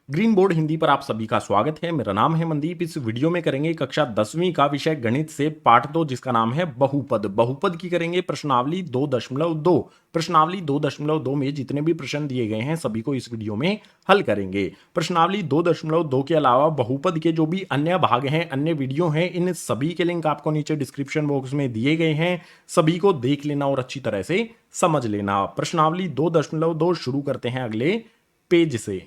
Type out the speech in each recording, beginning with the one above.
Green board Hindi पर आप सभी का स्वागत है। मेरा नाम है मनदीप। इस वीडियो में करेंगे कक्षा 10वीं का विषय गणित से पाठ 2 जिसका नाम है बहुपद। बहुपद की करेंगे प्रश्नावली 2.2। प्रश्नावली 2.2 में जितने भी प्रश्न दिए गए हैं सभी को इस वीडियो में हल करेंगे। प्रश्नावली 2.2 के अलावा बहुपद के जो भी अन्य भाग हैं, अन्य वीडियो हैं, इन सभी के लिंक आपको नीचे डिस्क्रिप्शन बॉक्स में दिए गए हैं। सभी को देख लेना और अच्छी तरह से समझ लेना। प्रश्नावली 2.2 शुरू करते हैं अगले पेज से।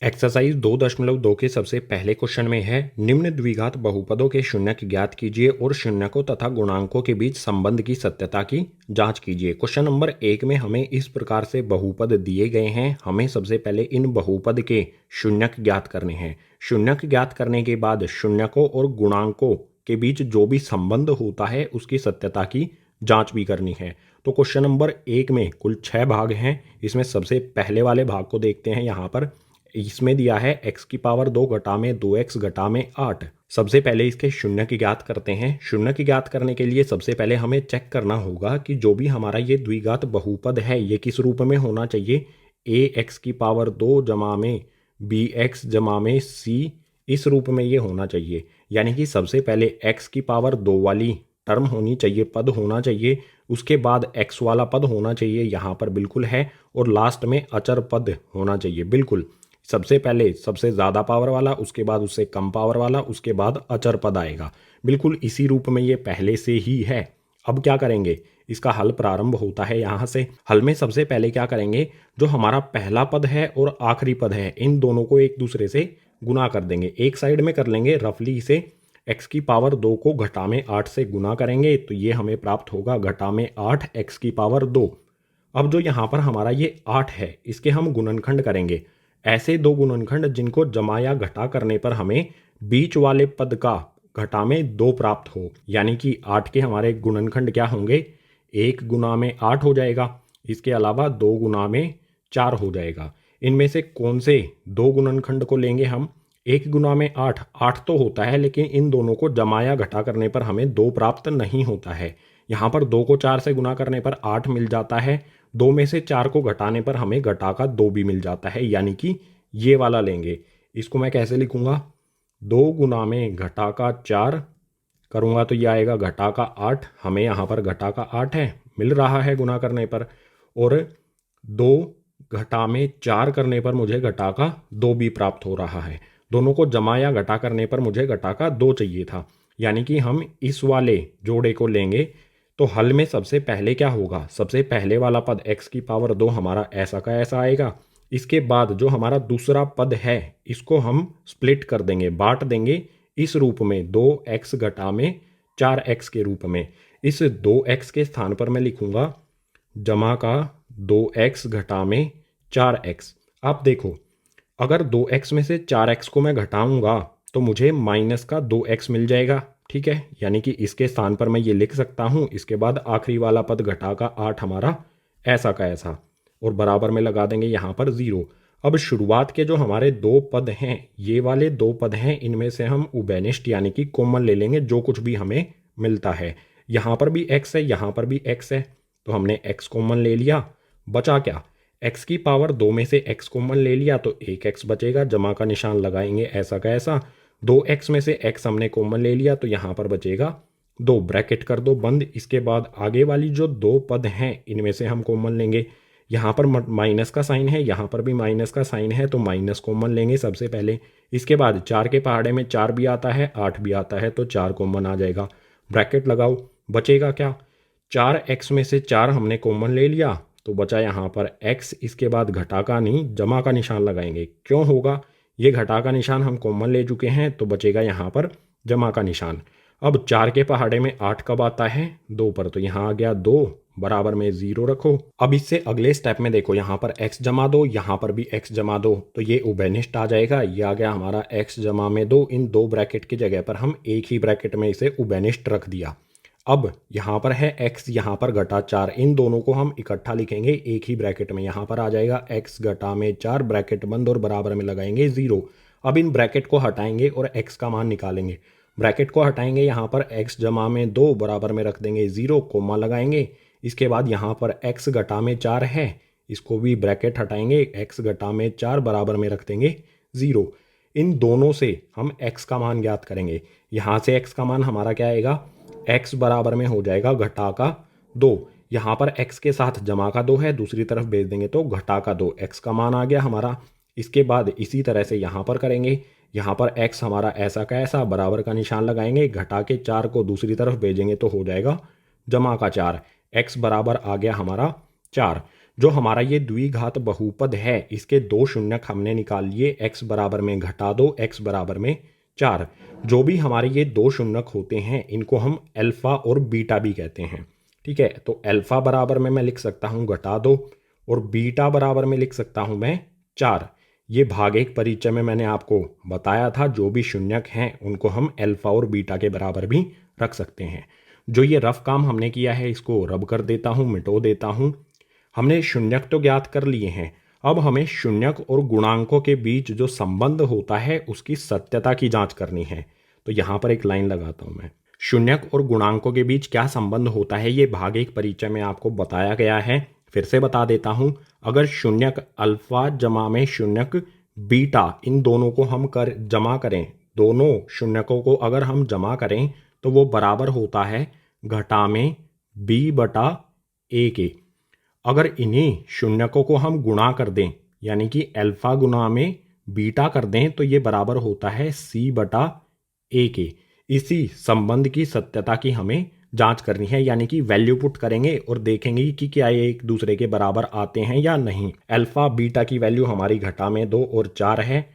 एक्सरसाइज 2.2 के सबसे पहले क्वेश्चन में है निम्न द्विघात बहुपदों के शून्यक ज्ञात कीजिए और शून्यकों तथा गुणांकों के बीच संबंध की सत्यता की जांच कीजिए। क्वेश्चन नंबर 1 में हमें इस प्रकार से बहुपद दिए गए हैं। हमें सबसे पहले इन बहुपद के शून्यक ज्ञात करने हैं। शून्यक ज्ञात करने के बाद शून्यकों और गुणांकों के बीच जो भी संबंध होता है उसकी सत्यता की जांच भी करनी है। तो क्वेश्चन नंबर 1 में कुल 6 भाग हैं। इसमें सबसे पहले वाले भाग को देखते हैं। यहाँ पर इसमें दिया है x की पावर 2 घटा में 2x घटा में 8। सबसे पहले इसके शून्य की ज्ञात करते हैं। शून्य की ज्ञात करने के लिए सबसे पहले हमें चेक करना होगा कि जो भी हमारा ये द्विघात बहुपद है ये किस रूप में होना चाहिए। ax की पावर 2 जमा में bx जमा में c, इस रूप में ये होना चाहिए। यानी कि सबसे पहले x की पावर 2 वाली टर्म होनी चाहिए, पद होना चाहिए। उसके बाद x वाला पद होना चाहिए, यहाँ पर बिल्कुल है। और लास्ट में अचर पद होना चाहिए बिल्कुल। सबसे पहले सबसे ज़्यादा पावर वाला, उसके बाद उससे कम पावर वाला, उसके बाद अचर पद आएगा। बिल्कुल इसी रूप में ये पहले से ही है। अब क्या करेंगे, इसका हल प्रारंभ होता है यहाँ से। हल में सबसे पहले क्या करेंगे, जो हमारा पहला पद है और आखिरी पद है इन दोनों को एक दूसरे से गुना कर देंगे। एक साइड में कर लेंगे रफली इसे। x की पावर 2 को घटा में 8 से गुना करेंगे तो ये हमें प्राप्त होगा घटा में 8 x की पावर 2। अब जो यहाँ पर हमारा ये 8 है इसके हम गुणनखंड करेंगे। ऐसे दो गुणनखंड जिनको जमा या घटा करने पर हमें बीच वाले पद का घटा में 2 प्राप्त हो। यानी कि 8 के हमारे गुणनखंड क्या होंगे, 1 गुना में 8 हो जाएगा। इसके अलावा 2 गुना में 4 हो जाएगा। इनमें से कौन से दो गुणनखंड को लेंगे हम। 1 गुना में 8 8 तो होता है, लेकिन इन दोनों को जमा या घटा करने पर हमें 2 प्राप्त नहीं होता है। यहाँ पर 2 को 4 से गुना करने पर 8 मिल जाता है। 2 में से 4 को घटाने पर हमें घटा का 2 भी मिल जाता है। यानी कि ये वाला लेंगे। इसको मैं कैसे लिखूंगा, 2 गुना में घटा का 4 करूंगा तो ये आएगा घटा का 8। हमें यहाँ पर घटा का 8 है मिल रहा है गुना करने पर। और 2 घटा में 4 करने पर मुझे घटा का 2 भी प्राप्त हो रहा है। दोनों को जमा या घटा करने पर मुझे घटा का 2 चाहिए था। यानी कि हम इस वाले जोड़े को लेंगे। तो हल में सबसे पहले क्या होगा, सबसे पहले वाला पद x की पावर 2 हमारा ऐसा का ऐसा आएगा। इसके बाद जो हमारा दूसरा पद है इसको हम स्प्लिट कर देंगे, बांट देंगे इस रूप में 2x घटा में 4x के रूप में। इस 2x के स्थान पर मैं लिखूंगा जमा का 2x घटा में 4x। आप देखो, अगर 2x में से 4x को मैं घटाऊंगा तो मुझे माइनस का 2x मिल जाएगा। ठीक है, यानी कि इसके स्थान पर मैं ये लिख सकता हूँ। इसके बाद आखिरी वाला पद घटा का 8 हमारा ऐसा का ऐसा, और बराबर में लगा देंगे यहाँ पर 0। अब शुरुआत के जो हमारे दो पद हैं, ये वाले दो पद हैं, इनमें से हम उबेनिष्ट यानी कि कॉमन ले लेंगे जो कुछ भी हमें मिलता है। यहाँ पर भी x है, यहाँ पर भी x है, तो हमने x कॉमन ले लिया। बचा क्या, x की पावर 2 में से x कॉमन ले लिया तो एक x बचेगा, जमा का निशान लगाएंगे ऐसा का ऐसा। 2x में से x हमने कॉमन ले लिया तो यहाँ पर बचेगा 2, ब्रैकेट कर दो बंद। इसके बाद आगे वाली जो दो पद हैं इनमें से हम कॉमन लेंगे। यहाँ पर माइनस का साइन है, यहाँ पर भी माइनस का साइन है, तो माइनस कॉमन लेंगे सबसे पहले। इसके बाद 4 के पहाड़े में 4 भी आता है, 8 भी आता है, तो 4 कॉमन आ जाएगा। ब्रैकेट लगाओ, बचेगा क्या, 4x में से 4 हमने कॉमन ले लिया तो बचा यहाँ पर x। इसके बाद घटा का नहीं जमा का निशान लगाएंगे। क्यों होगा, ये घटा का निशान हम कॉमन ले चुके हैं तो बचेगा यहाँ पर जमा का निशान। अब 4 के पहाड़े में 8 कब आता है, 2 पर, तो यहाँ आ गया 2, बराबर में 0 रखो। अब इससे अगले स्टेप में देखो, यहाँ पर x जमा दो, यहाँ पर भी x जमा दो, तो ये उभयनिष्ठ आ जाएगा। ये आ गया हमारा x जमा में 2। इन दो ब्रैकेट की जगह पर हम एक ही ब्रैकेट में इसे उभयनिष्ठ रख दिया। अब यहाँ पर है x, यहाँ पर घटा 4, इन दोनों को हम इकट्ठा लिखेंगे एक ही ब्रैकेट में। यहाँ पर आ जाएगा x घटा में 4, ब्रैकेट बंद, और बराबर में लगाएंगे 0। अब इन ब्रैकेट को हटाएंगे और x का मान निकालेंगे। ब्रैकेट को हटाएंगे, यहाँ पर x जमा में 2 बराबर में रख देंगे 0, कोमा लगाएंगे। इसके बाद यहाँ पर x घटा में 4 है, इसको भी ब्रैकेट हटाएंगे, x घटा में 4 बराबर में रख देंगे 0। इन दोनों से हम x का मान ज्ञात करेंगे। यहाँ से x का मान हमारा क्या आएगा, x बराबर में हो जाएगा घटा का 2। यहाँ पर x के साथ जमा का 2 है, दूसरी तरफ भेज देंगे तो घटा का 2, x का मान आ गया हमारा। इसके बाद इसी तरह से यहाँ पर करेंगे, यहाँ पर x हमारा ऐसा का ऐसा बराबर का निशान लगाएंगे, घटा के 4 को दूसरी तरफ भेजेंगे तो हो जाएगा जमा का 4, x बराबर आ गया हमारा 4। जो हमारा ये द्विघात बहुपद है इसके दो शून्यक हमने निकाल लिए, x बराबर में घटा 2, x बराबर में 4। जो भी हमारे ये दो शून्यक होते हैं इनको हम अल्फा और बीटा भी कहते हैं। ठीक है, तो अल्फा बराबर में मैं लिख सकता हूँ घटा 2 और बीटा बराबर में लिख सकता हूँ मैं 4। ये भाग एक परिचय में मैंने आपको बताया था, जो भी शून्यक हैं उनको हम अल्फा और बीटा के बराबर भी रख सकते हैं। जो ये रफ काम हमने किया है इसको रब कर देता हूँ, मिटो देता हूँ। हमने शून्यक तो ज्ञात कर लिए हैं, अब हमें शून्यक और गुणांकों के बीच जो संबंध होता है उसकी सत्यता की जांच करनी है। तो यहाँ पर एक लाइन लगाता हूँ मैं, शून्यक और गुणांकों के बीच क्या संबंध होता है ये भाग एक परिचय में आपको बताया गया है। फिर से बता देता हूँ, अगर शून्यक अल्फा जमा में शून्यक बीटा, इन दोनों को हम जमा करें, दोनों शून्यकों को अगर हम जमा करें तो वो बराबर होता है घटा में b बटा a के। अगर इन्हीं शून्यकों को हम गुणा कर दें यानी कि अल्फा गुणा में बीटा कर दें तो ये बराबर होता है c बटा a के। इसी संबंध की सत्यता की हमें जांच करनी है, यानी कि वैल्यू पुट करेंगे और देखेंगे कि क्या ये एक दूसरे के बराबर आते हैं या नहीं। अल्फा बीटा की वैल्यू हमारी घटा में 2 और 4 है,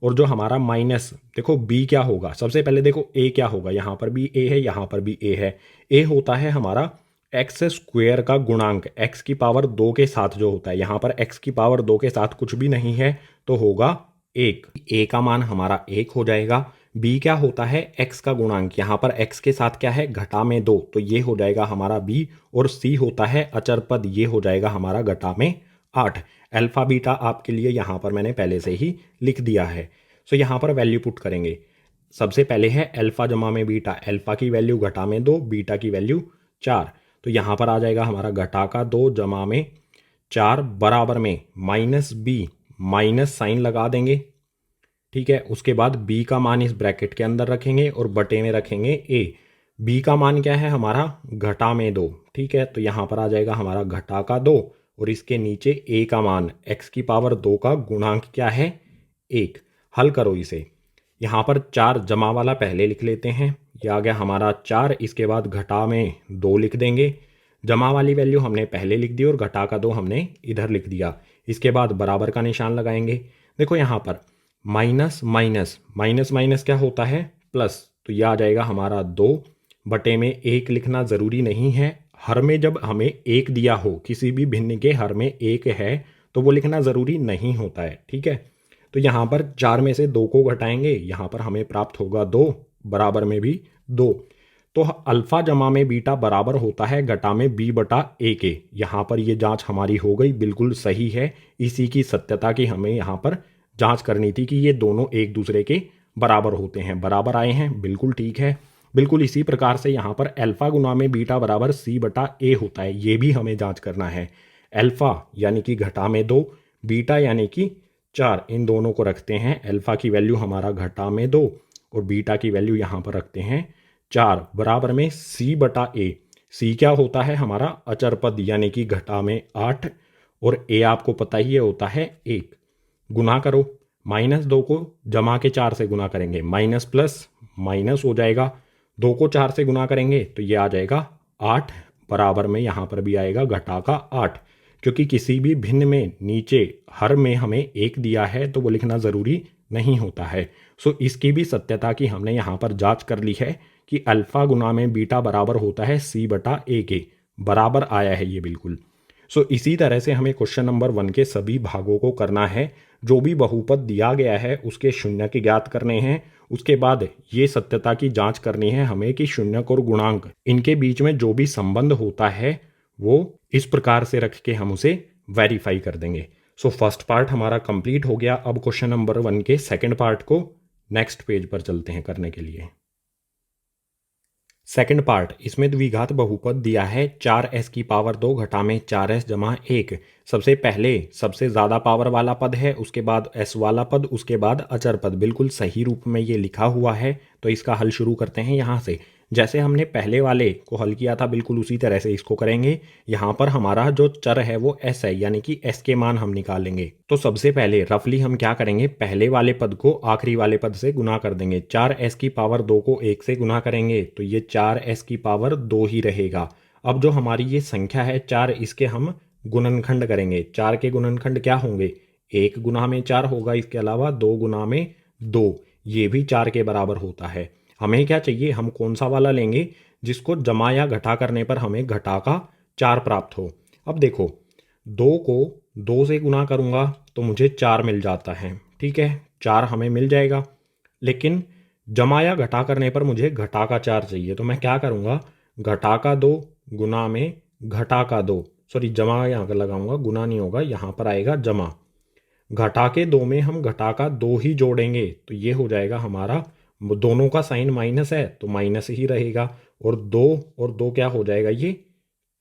और जो हमारा माइनस, देखो b क्या होगा, सबसे पहले देखो a क्या होगा, यहाँ पर भी a है, यहाँ पर भी a है। a होता है हमारा एक्स स्क्वेयर का गुणांक, x की पावर 2 के साथ जो होता है, यहाँ पर x की पावर 2 के साथ कुछ भी नहीं है तो होगा 1। a का मान हमारा 1 हो जाएगा। b क्या होता है, x का गुणांक, यहाँ पर x के साथ क्या है घटा में 2 तो ये हो जाएगा हमारा b। और c होता है अचर पद, ये हो जाएगा हमारा घटा में 8। अल्फा बीटा आपके लिए यहाँ पर मैंने पहले से ही लिख दिया है। सो यहाँ पर वैल्यू पुट करेंगे। सबसे पहले है अल्फा जमा में बीटा, अल्फा की वैल्यू घटा में 2, बीटा की वैल्यू 4। तो यहाँ पर आ जाएगा हमारा घटा का 2 जमा में 4 बराबर में माइनस b, माइनस साइन लगा देंगे। ठीक है, उसके बाद b का मान इस ब्रैकेट के अंदर रखेंगे और बटे में रखेंगे a। b का मान क्या है हमारा घटा में 2। ठीक है, तो यहाँ पर आ जाएगा हमारा घटा का 2 और इसके नीचे a का मान, x की पावर 2 का गुणांक क्या है 1। हल करो इसे, यहाँ पर 4 जमा वाला पहले लिख लेते हैं, यह आ गया हमारा 4। इसके बाद घटा में 2 लिख देंगे, जमा वाली वैल्यू हमने पहले लिख दी और घटा का 2 हमने इधर लिख दिया। इसके बाद बराबर का निशान लगाएंगे। देखो यहाँ पर माइनस माइनस माइनस माइनस क्या होता है प्लस, तो यह आ जाएगा हमारा 2 बटे में 1। लिखना ज़रूरी नहीं है, हर में जब हमें 1 दिया हो, किसी भी भिन्न के हर में 1 है तो वो लिखना ज़रूरी नहीं होता है। ठीक है, तो यहाँ पर 4 में से 2 को घटाएंगे, यहाँ पर हमें प्राप्त होगा 2, बराबर में भी 2। तो अल्फा जमा में बीटा बराबर होता है घटा में b बटा a के। यहाँ पर ये जांच हमारी हो गई, बिल्कुल सही है। इसी की सत्यता की हमें यहाँ पर जांच करनी थी कि ये दोनों एक दूसरे के बराबर होते हैं, बराबर आए हैं, बिल्कुल ठीक है। बिल्कुल इसी प्रकार से यहाँ पर अल्फा गुना में बीटा बराबर c बटा a होता है, ये भी हमें जांच करना है। अल्फा यानी कि घटा में 2, बीटा यानी कि 4, इन दोनों को रखते हैं। अल्फा की वैल्यू हमारा घटा में 2 और बीटा की वैल्यू यहाँ पर रखते हैं 4, बराबर में c बटा a। c क्या होता है हमारा अचर पद यानी कि घटा में 8 और a आपको पता ही होता है 1। गुना करो, माइनस 2 को जमा के 4 से गुना करेंगे, माइनस प्लस माइनस हो जाएगा। 2 को 4 से गुना करेंगे तो ये आ जाएगा 8, बराबर में यहाँ पर भी आएगा घटा का 8। क्योंकि किसी भी भिन्न में नीचे हर में हमें 1 दिया है तो वो लिखना ज़रूरी नहीं होता है। सो इसकी भी सत्यता की हमने यहाँ पर जांच कर ली है कि अल्फा गुना में बीटा बराबर होता है c बटा a के, बराबर आया है ये बिल्कुल। सो इसी तरह से हमें क्वेश्चन नंबर 1 के सभी भागों को करना है। जो भी बहुपद दिया गया है उसके शून्यक ज्ञात करने हैं, उसके बाद ये सत्यता की जांच करनी है हमें कि शून्यक और गुणांक इनके बीच में जो भी संबंध होता है वो इस प्रकार से रख के हम उसे वेरीफाई कर देंगे। सो फर्स्ट पार्ट हमारा कंप्लीट हो गया। अब क्वेश्चन नंबर 1 के सेकंड पार्ट को नेक्स्ट पेज पर चलते हैं करने के लिए। सेकंड पार्ट, इसमें द्विघात बहुपद दिया है 4s की पावर 2 घटा में 4s जमा 1। सबसे पहले सबसे ज़्यादा पावर वाला पद है, उसके बाद s वाला पद, उसके बाद अचर पद। बिल्कुल सही रूप में ये लिखा हुआ है। तो इसका हल शुरू करते हैं यहाँ से। जैसे हमने पहले वाले को हल किया था बिल्कुल उसी तरह से इसको करेंगे। यहाँ पर हमारा जो चर है वो s है, यानी कि s के मान हम निकालेंगे। तो सबसे पहले रफली हम क्या करेंगे, पहले वाले पद को आखिरी वाले पद से गुना कर देंगे। 4s की पावर 2 को 1 से गुना करेंगे तो ये 4s की पावर 2 ही रहेगा। अब जो हमारी ये संख्या है 4, इसके हम गुणनखंड करेंगे। 4 के गुणनखंड क्या होंगे, 1 गुना में 4 होगा, इसके अलावा 2 गुना में 2, ये भी 4 के बराबर होता है। हमें क्या चाहिए, हम कौन सा वाला लेंगे जिसको जमा या घटा करने पर हमें घटा का 4 प्राप्त हो। अब देखो, 2 को 2 से गुना करूँगा तो मुझे 4 मिल जाता है, ठीक है, 4 हमें मिल जाएगा। लेकिन जमा या घटा करने पर मुझे घटा का 4 चाहिए, तो मैं क्या करूँगा, घटा का 2 गुना में घटा का 2, सॉरी जमा यहाँ पर लगाऊंगा, गुना नहीं होगा, यहाँ पर आएगा जमा। घटा के 2 में हम घटा का 2 ही जोड़ेंगे तो ये हो जाएगा हमारा, दोनों का साइन माइनस है तो माइनस ही रहेगा, और 2 और 2 क्या हो जाएगा, ये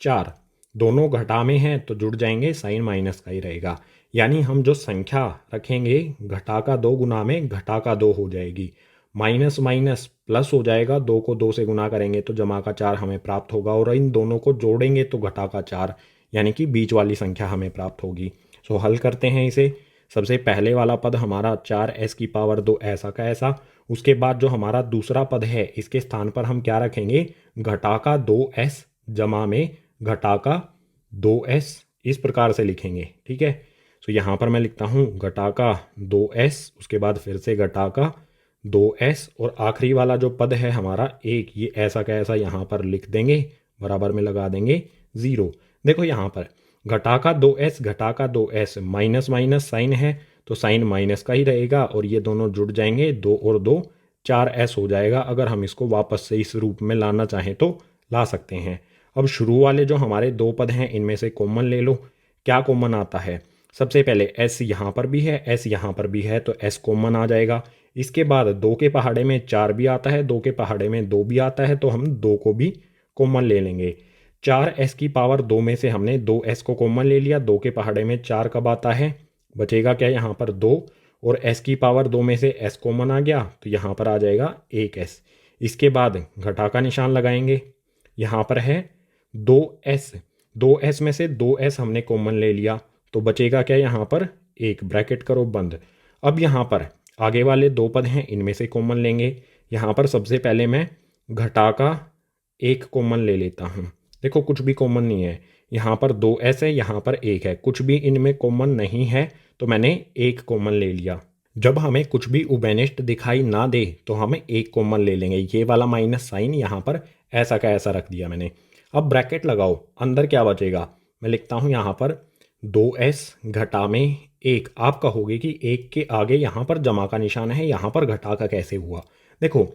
4। दोनों घटा में हैं तो जुड़ जाएंगे, साइन माइनस का ही रहेगा। यानी हम जो संख्या रखेंगे घटा का 2 गुना में घटा का 2 हो जाएगी, माइनस माइनस प्लस हो जाएगा, 2 को 2 से गुना करेंगे तो जमा का 4 हमें प्राप्त होगा, और इन दोनों को जोड़ेंगे तो घटा का 4, यानी कि बीच वाली संख्या हमें प्राप्त होगी। सो हल करते हैं इसे। सबसे पहले वाला पद हमारा 4s की पावर 2 ऐसा का ऐसा। उसके बाद जो हमारा दूसरा पद है इसके स्थान पर हम क्या रखेंगे, घटा का 2s जमा में घटा का 2s, इस प्रकार से लिखेंगे, ठीक है। तो यहाँ पर मैं लिखता हूँ घटा का 2s, उसके बाद फिर से घटा का 2s, और आखिरी वाला जो पद है हमारा 1, ये ऐसा का ऐसा यहाँ पर लिख देंगे, बराबर में लगा देंगे 0। देखो यहाँ पर घटा का 2s घटा का 2s, माइनस माइनस साइन है तो साइन माइनस का ही रहेगा, और ये दोनों जुड़ जाएंगे, 2 और 2 4s हो जाएगा। अगर हम इसको वापस से इस रूप में लाना चाहें तो ला सकते हैं। अब शुरू वाले जो हमारे 2 पद हैं इनमें से कॉमन ले लो। क्या कॉमन आता है, सबसे पहले s यहाँ पर भी है, s यहाँ पर भी है, तो s कॉमन आ जाएगा। इसके बाद 2 के पहाड़े में 4 भी आता है, 2 के पहाड़े में 2 भी आता है, तो हम 2 को भी कॉमन ले लेंगे। 4s की पावर 2 में से हमने 2s को कॉमन ले लिया, 2 के पहाड़े में 4 कब आता है, बचेगा क्या यहाँ पर 2, और s की पावर 2 में से s कॉमन आ गया तो यहाँ पर आ जाएगा 1s। इसके बाद घटा का निशान लगाएंगे, यहाँ पर है 2s, 2s में से 2s हमने कॉमन ले लिया तो बचेगा क्या यहाँ पर 1, ब्रैकेट करो बंद। अब यहाँ पर आगे वाले 2 पद हैं इनमें से कॉमन लेंगे। यहाँ पर सबसे पहले मैं घटा का 1 कॉमन ले लेता हूँ। देखो कुछ भी कॉमन नहीं है, यहाँ पर 2s है, यहाँ पर 1 है, कुछ भी इनमें कॉमन नहीं है तो मैंने 1 कॉमन ले लिया। जब हमें कुछ भी उभयनिष्ठ दिखाई ना दे तो हम 1 कॉमन ले लेंगे। ये वाला माइनस साइन यहाँ पर ऐसा का ऐसा रख दिया मैंने। अब ब्रैकेट लगाओ, अंदर क्या बचेगा, मैं लिखता हूँ यहाँ पर 2s घटा में 1। आप कहोगे कि 1 के आगे यहाँ पर जमा का निशान है, यहाँ पर घटा का कैसे हुआ। देखो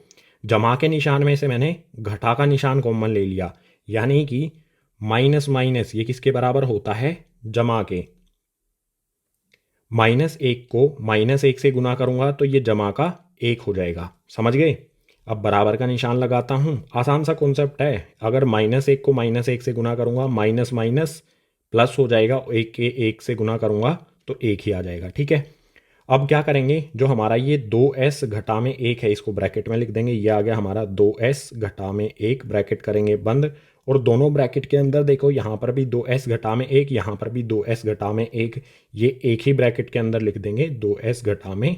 जमा के निशान में से मैंने घटा का निशान कॉमन ले लिया, यानी कि माइनस माइनस ये किसके बराबर होता है, जमा के। -1 को -1 से गुना करूंगा तो ये जमा का 1 हो जाएगा, समझ गए। अब बराबर का निशान लगाता हूँ, आसान सा कॉन्सेप्ट है। अगर -1 को -1 से गुना करूंगा, माइनस माइनस प्लस हो जाएगा, 1 के 1 से गुना करूंगा तो 1 ही आ जाएगा, ठीक है। अब क्या करेंगे, जो हमारा ये 2s घटा में 1 है इसको ब्रैकेट में लिख देंगे, ये आ गया हमारा 2s घटा में 1, ब्रैकेट करेंगे बंद। और दोनों ब्रैकेट के अंदर देखो यहाँ पर भी 2s घटा में 1, यहाँ पर भी 2s घटा में 1, ये एक ही ब्रैकेट के अंदर लिख देंगे 2s घटा में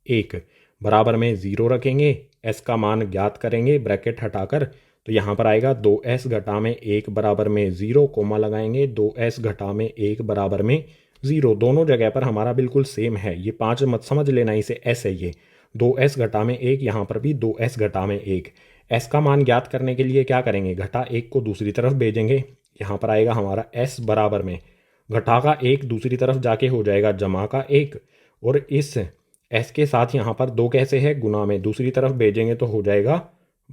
1, बराबर में 0 रखेंगे, s का मान ज्ञात करेंगे ब्रैकेट हटाकर, तो यहाँ पर आएगा 2s घटा में 1 बराबर में 0, कोमा लगाएंगे 2s घटा में 1 बराबर में 0। दोनों जगह पर हमारा बिल्कुल सेम है, ये 5 मत समझ लेना, इसे s है ये 2s घटा में 1, यहाँ पर भी 2s घटा में 1। s का मान ज्ञात करने के लिए क्या करेंगे, घटा 1 को दूसरी तरफ भेजेंगे, यहाँ पर आएगा हमारा s बराबर में घटा का 1 दूसरी तरफ जाके हो जाएगा जमा का 1, और इस s के साथ यहाँ पर 2 कैसे है, गुना में, दूसरी तरफ भेजेंगे तो हो जाएगा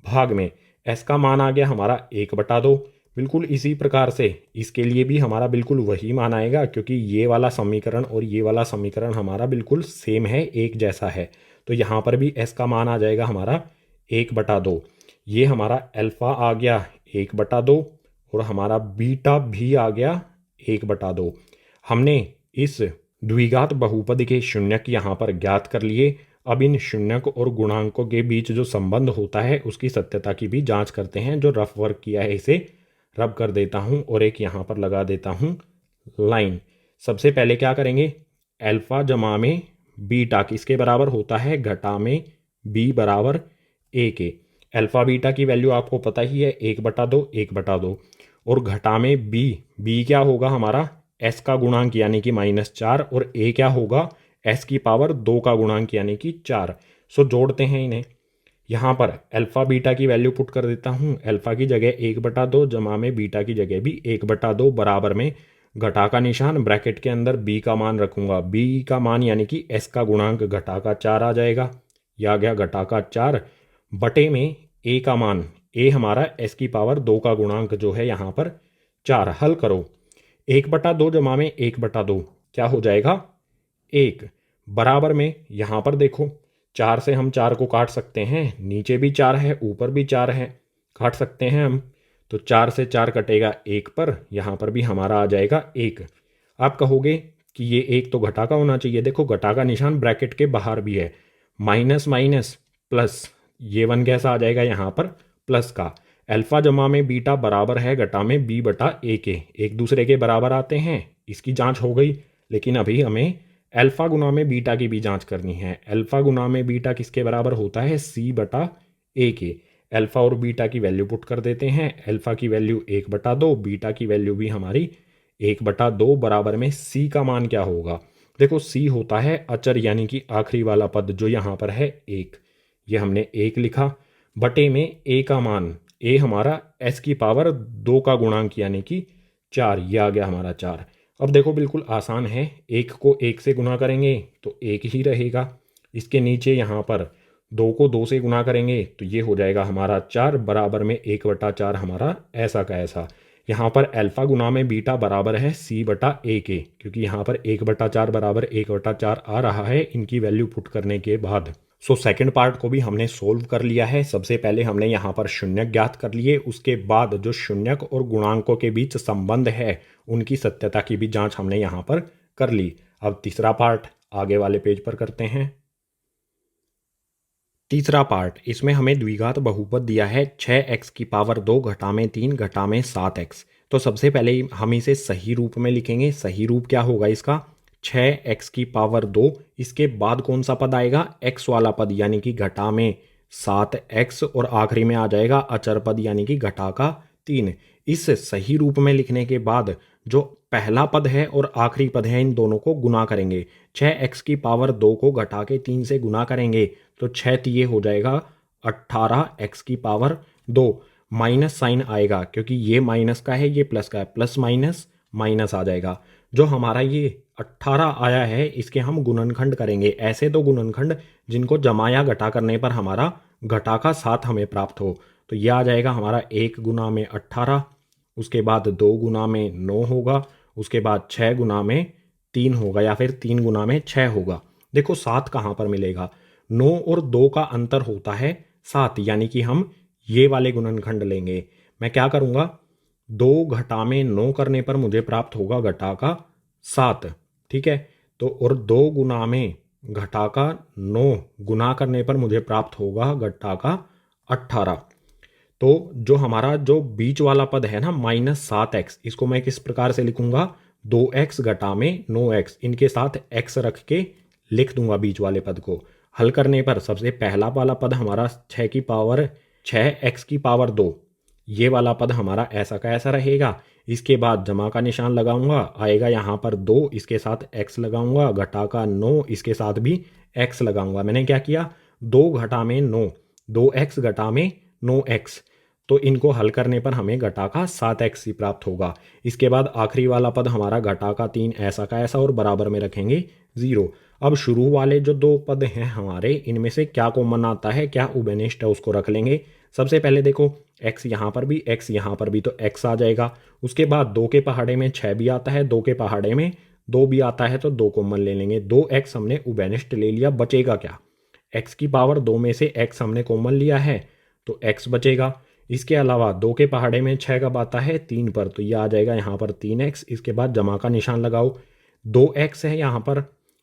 भाग में। s का मान आ गया हमारा 1/2। बिल्कुल इसी प्रकार से इसके लिए भी हमारा बिल्कुल वही मान आएगा, क्योंकि ये वाला समीकरण और ये वाला समीकरण हमारा बिल्कुल सेम है, एक जैसा है, तो यहाँ पर भी s का मान आ जाएगा हमारा 1/2। ये हमारा अल्फ़ा आ गया 1/2 और हमारा बीटा भी आ गया 1/2। हमने इस द्विघात बहुपद के शून्यक यहाँ पर ज्ञात कर लिए। अब इन शून्यक और गुणांकों के बीच जो संबंध होता है उसकी सत्यता की भी जांच करते हैं। जो रफ वर्क किया है इसे रब कर देता हूँ और एक यहाँ पर लगा देता हूँ लाइन। सबसे पहले क्या करेंगे, अल्फ़ा जमा में बीटा किसके बराबर होता है, घटा में बी बराबर ए के। अल्फ़ा बीटा की वैल्यू आपको पता ही है 1/2 1/2 और घटा में बी क्या होगा हमारा एस का गुणांक यानी कि -4 और ए क्या होगा एस की पावर 2 का गुणांक यानी कि 4। सो जोड़ते हैं इन्हें। यहाँ पर अल्फ़ा बीटा की वैल्यू पुट कर देता हूँ। अल्फ़ा की जगह 1/2 जमा में बीटा की जगह भी 1/2 बराबर में घटा का निशान, ब्रैकेट के अंदर बी का मान रखूंगा। बी का मान यानी कि एस का गुणांक घटा का 4 आ जाएगा। यह आ गया घटा का 4 बटे में ए का मान, ए हमारा एस की पावर 2 का गुणांक जो है यहाँ पर 4। हल करो 1/2 जमा में 1/2 क्या हो जाएगा 1 बराबर में यहाँ पर देखो 4 से हम 4 को काट सकते हैं, नीचे भी 4 है ऊपर भी 4 है, काट सकते हैं हम। तो 4 से 4 कटेगा 1 पर, यहाँ पर भी हमारा आ जाएगा 1। आप कहोगे कि ये 1 तो घटा का होना चाहिए, देखो घटा का निशान ब्रैकेट के बाहर भी है, माइनस माइनस प्लस, ये 1 कैसा आ जाएगा यहाँ पर प्लस का। अल्फ़ा जमा में बीटा बराबर है घटा में बी बटा ए के, एक दूसरे के बराबर आते हैं, इसकी जांच हो गई। लेकिन अभी हमें अल्फ़ा गुना में बीटा की भी जांच करनी है। अल्फ़ा गुना में बीटा किसके बराबर होता है सी बटा ए के। अल्फ़ा और बीटा की वैल्यू पुट कर देते हैं। अल्फ़ा की वैल्यू 1/2, बीटा की वैल्यू भी हमारी 1/2 बराबर में सी का मान क्या होगा, देखो सी होता है अचर यानी कि आखिरी वाला पद जो यहाँ पर है 1, ये हमने 1 लिखा बटे में ए का मान, ए हमारा एस की पावर 2 का गुणांक यानी कि 4, ये आ गया हमारा 4। अब देखो बिल्कुल आसान है, 1 को 1 से गुना करेंगे तो 1 ही रहेगा। इसके नीचे यहाँ पर 2 को 2 से गुना करेंगे तो ये हो जाएगा हमारा 4 बराबर में 1/4 हमारा ऐसा का ऐसा। यहाँ पर अल्फ़ा गुना में बीटा बराबर है सी बटा ए के, क्योंकि यहाँ पर 1/4 बराबर 1/4 आ रहा है इनकी वैल्यू पुट करने के बाद। सो सेकंड पार्ट को भी हमने सोल्व कर लिया है। सबसे पहले हमने यहाँ पर शून्यक ज्ञात कर लिए, उसके बाद जो शून्यक और गुणांकों के बीच संबंध है उनकी सत्यता की भी जांच हमने यहाँ पर कर ली। अब तीसरा पार्ट आगे वाले पेज पर करते हैं। तीसरा पार्ट, इसमें हमें द्विघात बहुपद दिया है 6x की पावर 2 घटा में 3 घटा में 7x। तो सबसे पहले हम इसे सही रूप में लिखेंगे। सही रूप क्या होगा इसका 6x की पावर 2, इसके बाद कौन सा पद आएगा x वाला पद यानी कि घटा में 7x और आखिरी में आ जाएगा अचर पद यानी कि घटा का 3। इस सही रूप में लिखने के बाद जो पहला पद है और आखिरी पद है इन दोनों को गुना करेंगे। 6x की पावर 2 को घटा के 3 से गुना करेंगे तो 6 तिये हो जाएगा 18x की पावर 2। माइनस साइन आएगा क्योंकि ये माइनस का है ये प्लस का है, प्लस माइनस माइनस आ जाएगा। जो हमारा ये 18 आया है इसके हम गुणनखंड करेंगे। ऐसे दो गुणनखंड जिनको जमा या घटा करने पर हमारा घटा का 7 हमें प्राप्त हो। तो यह आ जाएगा हमारा 1 गुना में 18, उसके बाद 2 गुना में 9 होगा, उसके बाद 6 गुना में 3 होगा या फिर 3 गुना में 6 होगा। देखो 7 कहाँ पर मिलेगा, 9 और 2 का अंतर होता है 7, यानी कि हम ये वाले गुणनखंड लेंगे। मैं क्या करूँगा 2 घटा में 9 करने पर मुझे प्राप्त होगा घटा का 7, ठीक है। तो और 2 गुना में घटा का 9 गुना करने पर मुझे प्राप्त होगा घटा का 18। तो जो हमारा जो बीच वाला पद है ना -7x, इसको मैं किस प्रकार से लिखूंगा 2x घटा में 9x, इनके साथ x रख के लिख दूंगा बीच वाले पद को। हल करने पर सबसे पहला वाला पद हमारा 6x की पावर 2, ये वाला पद हमारा ऐसा का ऐसा रहेगा। इसके बाद जमा का निशान लगाऊंगा, आएगा यहाँ पर 2, इसके साथ x लगाऊंगा, घटा का 9 इसके साथ भी x लगाऊंगा। मैंने क्या किया 2 घटा में 9, 2x घटा में 9x, तो इनको हल करने पर हमें घटा का 7x ही प्राप्त होगा। इसके बाद आखिरी वाला पद हमारा घटा का 3 ऐसा का ऐसा और बराबर में रखेंगे 0। अब शुरू वाले जो 2 पद हैं हमारे इनमें से क्या कॉमन आता है, क्या उभयनिष्ठ है उसको रख लेंगे। सबसे पहले देखो x यहाँ पर भी x यहाँ पर भी, तो x आ जाएगा। उसके बाद 2 के पहाड़े में 6 भी आता है, 2 के पहाड़े में 2 भी आता है, तो 2 कॉमन ले लेंगे। 2x हमने उभयनिष्ठ ले लिया, बचेगा क्या x की पावर 2 में से x हमने कॉमन लिया है तो x बचेगा। इसके अलावा 2 के पहाड़े में 6 कब आता है? 3 पर, तो ये आ जाएगा यहाँ पर 3x। इसके बाद जमा का निशान लगाओ, 2x है यहाँ पर,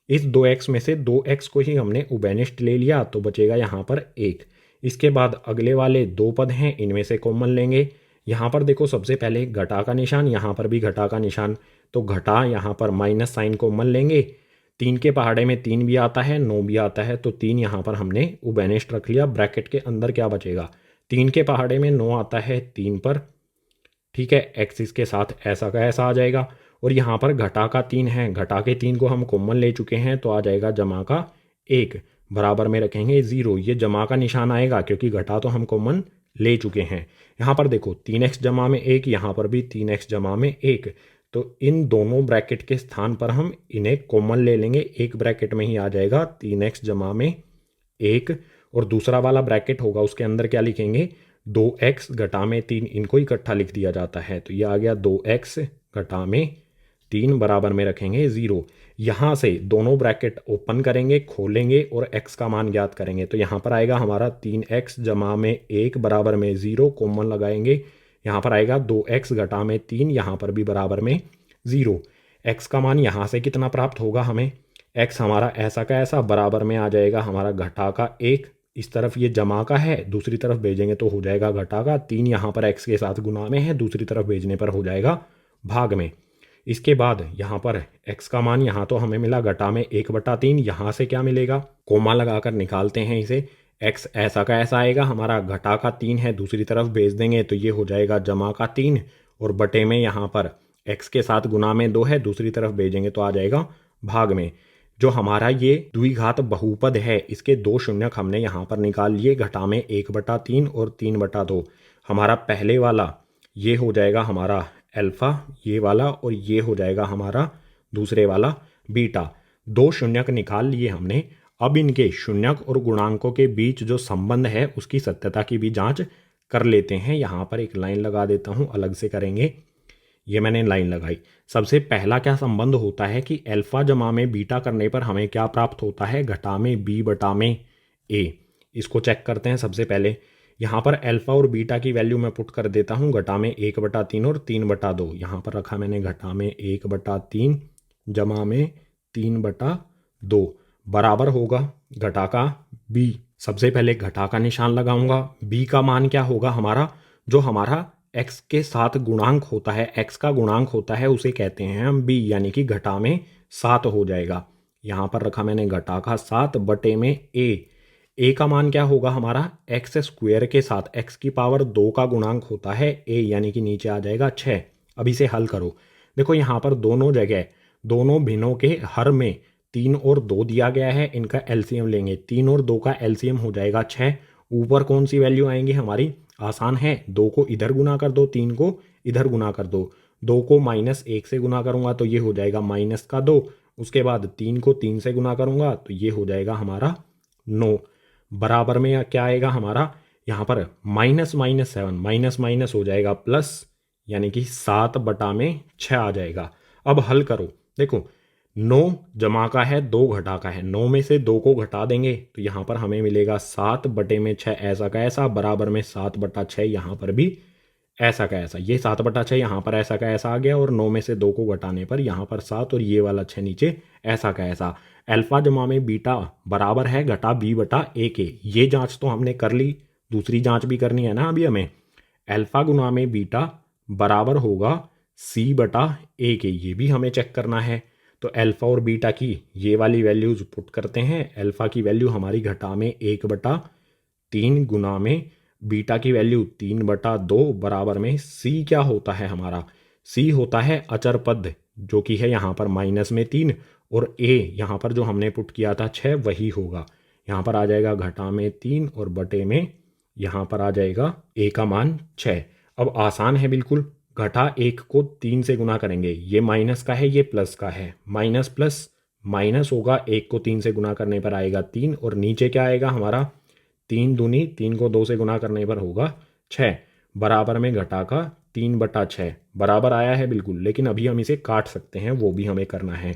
इस 2x में से 2x को ही हमने उभयनिष्ठ ले लिया तो बचेगा यहाँ पर 1। इसके बाद अगले वाले 2 पद हैं, इनमें से कॉमन लेंगे। यहाँ पर देखो सबसे पहले घटा का निशान, यहाँ पर भी घटा का निशान, तो घटा यहाँ पर माइनस साइन कॉमन लेंगे। 3 के पहाड़े में 3 भी आता है, 9 भी आता है, तो 3 यहाँ पर हमने उभयनिष्ठ रख लिया। ब्रैकेट के अंदर क्या बचेगा? 3 के पहाड़े में 9 आता है 3 पर, ठीक है, एक्स इसके साथ ऐसा का ऐसा आ जाएगा। और यहाँ पर घटा का 3 है, घटा के 3 को हम कॉमन ले चुके हैं तो आ जाएगा जमा का 1, बराबर में रखेंगे 0। ये जमा का निशान आएगा क्योंकि घटा तो हम कॉमन ले चुके हैं। यहाँ पर देखो 3x जमा में 1, यहाँ पर भी 3x जमा में 1, तो इन दोनों ब्रैकेट के स्थान पर हम इन्हें कॉमन ले लेंगे। एक ब्रैकेट में ही आ जाएगा 3x जमा में 1, और दूसरा वाला ब्रैकेट होगा उसके अंदर क्या लिखेंगे? 2x घटा में 3, इनको इकट्ठा लिख दिया जाता है, तो ये आ गया 2x घटा में 3, बराबर में रखेंगे 0। यहाँ से दोनों ब्रैकेट ओपन करेंगे, खोलेंगे और x का मान ज्ञात करेंगे, तो यहाँ पर आएगा हमारा 3x जमा में 1 बराबर में 0, कॉमन लगाएंगे। यहाँ पर आएगा 2x घटा में 3, यहाँ पर भी बराबर में 0। x का मान यहाँ से कितना प्राप्त होगा हमें? x हमारा ऐसा का ऐसा बराबर में आ जाएगा हमारा घटा का 1। इस तरफ ये जमा का है, दूसरी तरफ भेजेंगे तो हो जाएगा घटा का 3, यहाँ पर x के साथ गुना में है, दूसरी तरफ भेजने पर हो जाएगा भाग में। इसके बाद यहाँ पर x का मान यहाँ तो हमें मिला घटा में 1/3, यहाँ से क्या मिलेगा? कोमा लगाकर निकालते हैं इसे। x ऐसा का ऐसा आएगा, हमारा घटा का 3 है, दूसरी तरफ भेज देंगे तो ये हो जाएगा जमा का 3, और बटे में यहाँ पर x के साथ गुना में 2 है, दूसरी तरफ भेजेंगे तो आ जाएगा भाग में। जो हमारा ये द्विघात बहुपद है इसके 2 शून्यक हमने यहाँ पर निकाल लिए, घटा में 1/3 और 3/2। हमारा पहले वाला ये हो जाएगा हमारा अल्फा, ये वाला, और ये हो जाएगा हमारा दूसरे वाला बीटा। 2 शून्यक निकाल लिए हमने। अब इनके शून्यक और गुणांकों के बीच जो संबंध है उसकी सत्यता की भी जांच कर लेते हैं। यहाँ पर एक लाइन लगा देता हूँ, अलग से करेंगे। ये मैंने लाइन लगाई। सबसे पहला क्या संबंध होता है कि अल्फा जमा में बीटा करने पर हमें क्या प्राप्त होता है? घटा में b बटा में a। इसको चेक करते हैं। सबसे पहले यहाँ पर अल्फा और बीटा की वैल्यू मैं पुट कर देता हूँ, घटा में 1/3 और 3/2। यहाँ पर रखा मैंने घटा में 1/3 जमा में 3/2 बराबर होगा घटा का b। सबसे पहले घटा का निशान लगाऊंगा। b का मान क्या होगा हमारा? जो हमारा x के साथ गुणांक होता है, x का गुणांक होता है, उसे कहते हैं हम b, यानी कि घटा में 7 हो जाएगा। यहाँ पर रखा मैंने घटा का 7 बटे में a का मान क्या होगा हमारा? x स्क्वायर के साथ x की पावर 2 का गुणांक होता है a, यानी कि नीचे आ जाएगा 6। अब इसे हल करो। देखो यहाँ पर दोनों जगह दोनों भिन्नों के हर में 3 और 2 दिया गया है, इनका एलसीएम लेंगे। 3 और 2 का एलसीएम हो जाएगा 6। ऊपर कौन सी वैल्यू आएंगी हमारी? आसान है, 2 को इधर गुना कर दो, 3 को इधर गुना कर दो। 2 को -1 से गुना करूंगा तो ये हो जाएगा -2। उसके बाद 3 को 3 से गुना करूंगा तो ये हो जाएगा हमारा 9। बराबर में क्या आएगा हमारा? यहाँ पर -7 माइनस माइनस हो जाएगा प्लस, यानी कि 7/6 आ जाएगा। अब हल करो। देखो 9 जमा का है, 2 घटा का है, 9 में से 2 को घटा देंगे तो यहाँ पर हमें मिलेगा 7/6 ऐसा का ऐसा, बराबर में 7/6 यहाँ पर भी ऐसा का ऐसा। ये 7/6 यहाँ पर ऐसा का ऐसा आ गया, और 9 में से 2 को घटाने पर यहाँ पर 7, और ये वाला 6 नीचे ऐसा का ऐसा। अल्फा जमा में बीटा बराबर है घटा b/a के। ये जांच तो हमने कर ली, दूसरी जांच भी करनी है ना अभी हमें। अल्फा गुना में बीटा बराबर होगा c/a के, ये भी हमें चेक करना है। तो अल्फा और बीटा की ये वाली वैल्यूज पुट करते हैं। अल्फा की वैल्यू हमारी घटा में 1/3 गुना में बीटा की वैल्यू 3/2 बराबर में c क्या होता है हमारा? c होता है अचर पद, जो कि है यहाँ पर -3, और a यहाँ पर जो हमने पुट किया था 6 वही होगा। यहाँ पर आ जाएगा घटा में 3 और बटे में यहाँ पर आ जाएगा a का मान 6। अब आसान है बिल्कुल, घटा 1 को 3 से गुना करेंगे। ये माइनस का है, ये प्लस का है, माइनस प्लस माइनस होगा। 1 को 3 से गुना करने पर आएगा 3, और नीचे क्या आएगा हमारा? 3 दूनी 3 को 2 से गुना करने पर होगा 6, बराबर में घटा का 3/6 बराबर आया है बिल्कुल। लेकिन अभी हम इसे काट सकते हैं, वो भी हमें करना है।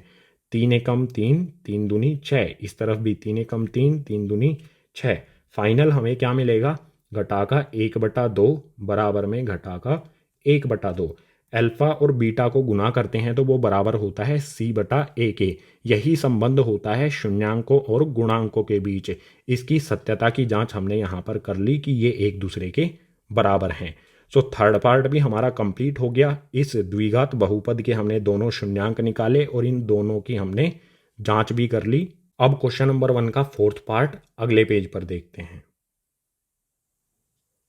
3 एकम 3, 3 दूनी 6, इस तरफ भी 3 एकम 3, 3 दूनी 6। फाइनल हमें क्या मिलेगा? घटा का 1/2 बराबर में घटा का 1/2। अल्फा और बीटा को गुना करते हैं तो वो बराबर होता है c/a के। यही संबंध होता है शून्यांकों और गुणांकों के बीच। इसकी सत्यता की जांच हमने यहाँ पर कर ली कि ये एक दूसरे के बराबर हैं। सो थर्ड पार्ट भी हमारा कंप्लीट हो गया। इस द्विघात बहुपद के हमने दोनों शून्यांक निकाले और इन दोनों की हमने जांच भी कर ली। अब क्वेश्चन नंबर 1 का फोर्थ पार्ट अगले पेज पर देखते हैं।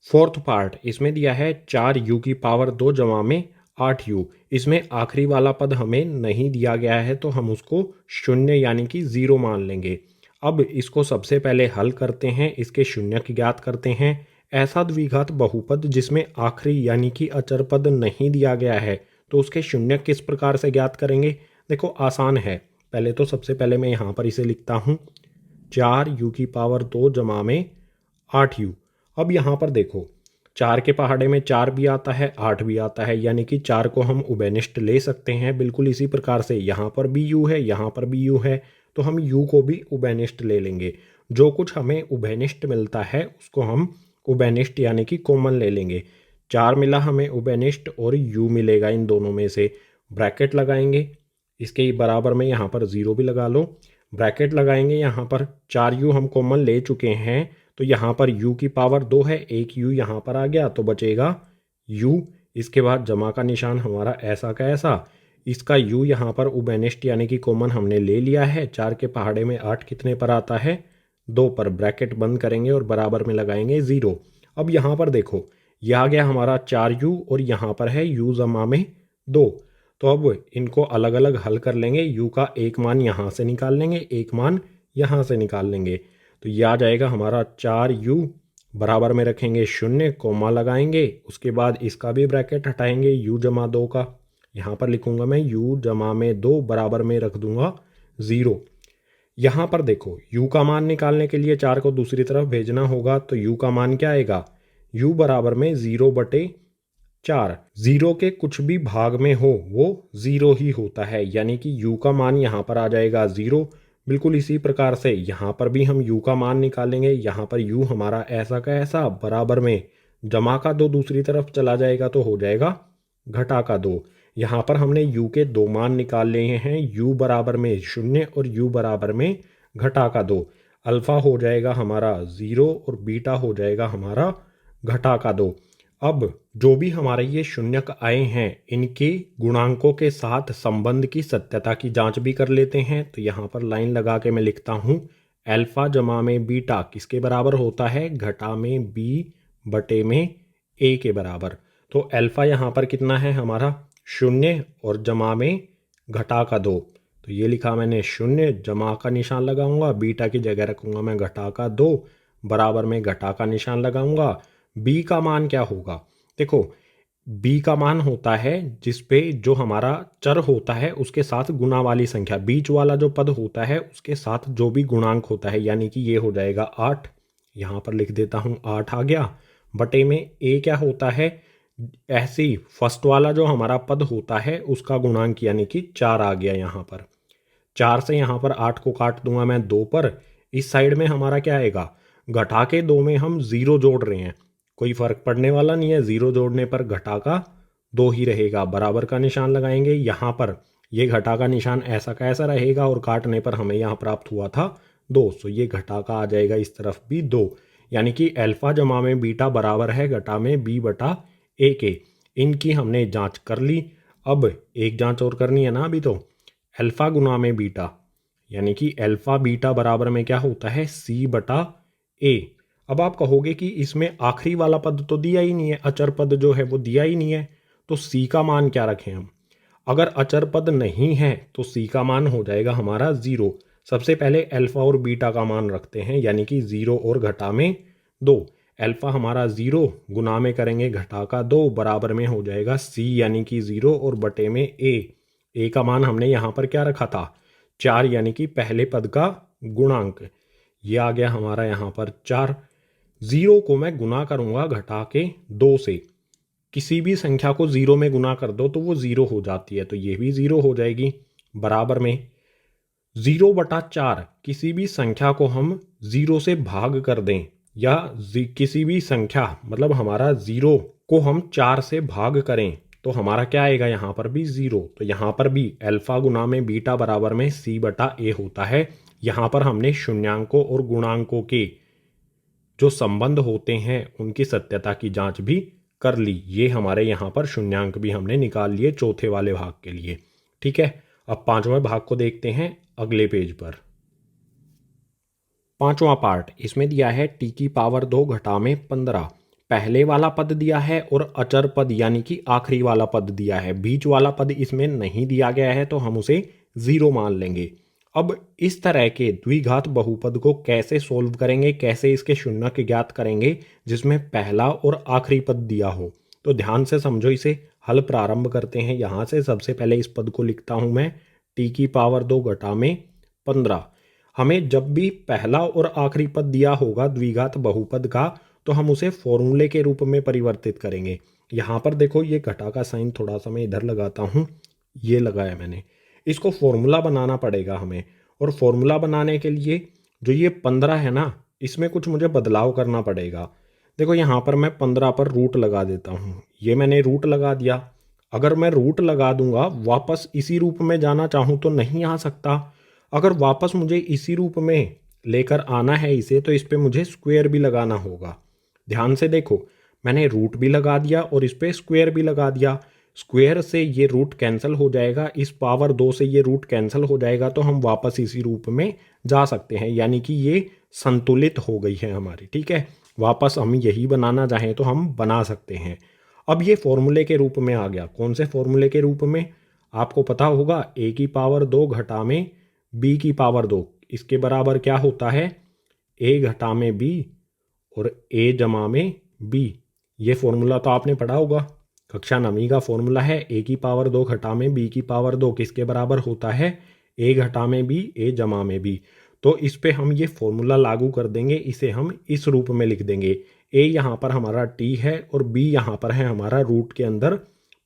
फोर्थ पार्ट इसमें दिया है 4u⁴ जमा में 8u। इसमें आखिरी वाला पद हमें नहीं दिया गया है तो हम उसको शून्य यानी कि 0 मान लेंगे। अब इसको सबसे पहले हल करते हैं, इसके शून्यक ज्ञात करते हैं। ऐसा द्विघात बहुपद जिसमें आखिरी यानी कि अचर पद नहीं दिया गया है तो उसके शून्यक किस प्रकार से ज्ञात करेंगे? देखो आसान है। पहले तो सबसे पहले मैं यहाँ पर इसे लिखता हूँ 4u⁴ जमा में 8u। अब यहाँ पर देखो 4 के पहाड़े में 4 भी आता है 8 भी आता है, यानी कि 4 को हम उभयनिष्ठ ले सकते हैं। बिल्कुल इसी प्रकार से यहाँ पर भी u है, यहाँ पर भी u है, तो हम u को भी उभयनिष्ठ ले लेंगे। जो कुछ हमें उभयनिष्ठ मिलता है उसको हम उभयनिष्ठ यानी कि कॉमन ले लेंगे। 4 मिला हमें उभयनिष्ठ और u मिलेगा इन दोनों में से। ब्रैकेट लगाएंगे, इसके बराबर में यहाँ पर 0 भी लगा लो। ब्रैकेट लगाएंगे, यहाँ पर 4u हम कॉमन ले चुके हैं तो यहाँ पर u⁴ 2 है, एक u यहाँ पर आ गया तो बचेगा u। इसके बाद जमा का निशान हमारा ऐसा का ऐसा। इसका u यहाँ पर उभयनिष्ठ यानी कि कॉमन हमने ले लिया है। 4 के पहाड़े में 8 कितने पर आता है? 2 पर। ब्रैकेट बंद करेंगे और बराबर में लगाएंगे 0। अब यहाँ पर देखो यह आ गया हमारा 4u और यहाँ पर है u जमा में 2। तो अब इनको अलग अलग हल कर लेंगे। u का एक मान यहाँ से निकाल लेंगे, एक मान यहाँ से निकाल लेंगे, तो यह आ जाएगा हमारा 4u। बराबर में रखेंगे 0, कोमा लगाएंगे, उसके बाद इसका भी ब्रैकेट हटाएंगे u जमा 2 का। यहाँ पर लिखूंगा मैं u जमा में 2 बराबर में रख दूंगा 0। यहाँ पर देखो u का मान निकालने के लिए 4 को दूसरी तरफ भेजना होगा तो u का मान क्या आएगा? u बराबर में 0/4। 0 के कुछ भी भाग में हो वो 0 ही होता है, यानी कि u का मान यहाँ पर आ जाएगा 0। बिल्कुल इसी प्रकार से यहाँ पर भी हम u का मान निकालेंगे। यहाँ पर u हमारा ऐसा का ऐसा बराबर में जमा का 2 दूसरी तरफ चला जाएगा तो हो जाएगा घटा का 2। यहाँ पर हमने u के 2 मान निकाल लिए हैं, u बराबर में 0 और u बराबर में घटा का 2। अल्फा हो जाएगा हमारा 0 और बीटा हो जाएगा हमारा घटा का 2। अब जो भी हमारे ये शून्यक आए हैं इनके गुणांकों के साथ संबंध की सत्यता की जांच भी कर लेते हैं। तो यहाँ पर लाइन लगा के मैं लिखता हूँ अल्फा जमा में बीटा किसके बराबर होता है? घटा में b/a के बराबर। तो अल्फा यहाँ पर कितना है हमारा? 0 और जमा में घटा का 2। तो ये लिखा मैंने 0, जमा का निशान लगाऊंगा, बीटा की जगह रखूंगा मैं घटा का 2, बराबर में घटा का निशान लगाऊंगा। b का मान क्या होगा? देखो b का मान होता है जिस पे जो हमारा चर होता है उसके साथ गुणा वाली संख्या, बीच वाला जो पद होता है उसके साथ जो भी गुणांक होता है, यानी कि ये हो जाएगा 8। यहाँ पर लिख देता हूँ 8 आ गया। बटे में a क्या होता है? ऐसे ही फर्स्ट वाला जो हमारा पद होता है उसका गुणांक यानी कि 4 आ गया। यहाँ पर 4 से यहाँ पर 8 को काट दूंगा मैं 2 पर। इस साइड में हमारा क्या आएगा? घटा के 2 में हम 0 जोड़ रहे हैं, कोई फर्क पड़ने वाला नहीं है। 0 जोड़ने पर घटा का 2 ही रहेगा। बराबर का निशान लगाएंगे, यहाँ पर ये घटा का निशान ऐसा का ऐसा रहेगा और काटने पर हमें यहाँ प्राप्त हुआ था 2, तो ये घटा का आ जाएगा इस तरफ भी 2, यानी कि अल्फा जमा में बीटा बराबर है घटा में b/a के। इनकी हमने जांच कर ली। अब एक जांच और करनी है ना अभी, तो अल्फा गुना में बीटा यानी कि अल्फा बीटा बराबर में क्या होता है? c/a। अब आप कहोगे कि इसमें आखिरी वाला पद तो दिया ही नहीं है, अचर पद जो है वो दिया ही नहीं है, तो c का मान क्या रखें हम? अगर अचर पद नहीं है तो c का मान हो जाएगा हमारा 0। सबसे पहले अल्फा और बीटा का मान रखते हैं, यानी कि 0 और घटा में 2। अल्फा हमारा 0 गुना में करेंगे घटा का 2 बराबर में हो जाएगा c यानी कि 0 और बटे में a का मान हमने यहाँ पर क्या रखा था? 4, यानी कि पहले पद का गुणांक। ये आ गया हमारा यहाँ पर 4। 0 को मैं गुना करूँगा घटा के 2 से। किसी भी संख्या को 0 में गुना कर दो तो वो 0 हो जाती है, तो ये भी 0 हो जाएगी। बराबर में 0/4 किसी भी संख्या को हम 0 से भाग कर दें या किसी भी संख्या मतलब हमारा 0 को हम 4 से भाग करें तो हमारा क्या आएगा, यहाँ पर भी 0। तो यहाँ पर भी अल्फा गुना में बीटा बराबर में c बटा a होता है। यहाँ पर हमने शून्यांकों और गुणांकों के जो संबंध होते हैं उनकी सत्यता की जांच भी कर ली। ये हमारे यहाँ पर शून्यांक भी हमने निकाल लिए चौथे वाले भाग के लिए। ठीक है, अब पांचवें भाग को देखते हैं अगले पेज पर। पांचवा पार्ट, इसमें दिया है t की पावर 2 घटा में 15। पहले वाला पद दिया है और अचर पद यानी कि आखिरी वाला पद दिया है। बीच वाला पद इसमें नहीं दिया गया है तो हम उसे 0 मान लेंगे। अब इस तरह के द्विघात बहुपद को कैसे सोल्व करेंगे, कैसे इसके शून्यक ज्ञात करेंगे जिसमें पहला और आखिरी पद दिया हो, तो ध्यान से समझो। इसे हल प्रारंभ करते हैं यहाँ से। सबसे पहले इस पद को लिखता हूँ मैं t की पावर 2 घटा में 15। हमें जब भी पहला और आखिरी पद दिया होगा द्विघात बहुपद का तो हम उसे फॉर्मूले के रूप में परिवर्तित करेंगे। यहाँ पर देखो ये घटा का साइन थोड़ा सा मैं इधर लगाता हूँ, ये लगाया मैंने। इसको फॉर्मूला बनाना पड़ेगा हमें, और फॉर्मूला बनाने के लिए जो ये 15 है ना, इसमें कुछ मुझे बदलाव करना पड़ेगा। देखो यहाँ पर मैं 15 पर रूट लगा देता हूँ। ये मैंने रूट लगा दिया। अगर मैं रूट लगा दूंगा वापस इसी रूप में जाना चाहूँ तो नहीं आ सकता। अगर वापस मुझे इसी रूप में लेकर आना है इसे तो इस पर मुझे स्क्वायर भी लगाना होगा। ध्यान से देखो, मैंने रूट भी लगा दिया और इस पर स्क्वायर भी लगा दिया। स्क्वायर से ये रूट कैंसिल हो जाएगा, इस पावर 2 से ये रूट कैंसिल हो जाएगा, तो हम वापस इसी रूप में जा सकते हैं। यानी कि ये संतुलित हो गई है हमारी। ठीक है, वापस हम यही बनाना चाहें तो हम बना सकते हैं। अब ये फॉर्मूले के रूप में आ गया। कौन से फॉर्मूले के रूप में? आपको पता होगा a की पावर 2 घटा में b की पावर 2, इसके बराबर क्या होता है, a घटा में b और a जमा में b। ये फॉर्मूला तो आपने पढ़ा होगा, कक्षा 9वीं का फॉर्मूला है। a की पावर 2 घटा में b की पावर 2 किसके बराबर होता है, a घटा में b a जमा में b। तो इस पे हम ये फॉर्मूला लागू कर देंगे, इसे हम इस रूप में लिख देंगे। a यहाँ पर हमारा t है और b यहाँ पर है हमारा रूट के अंदर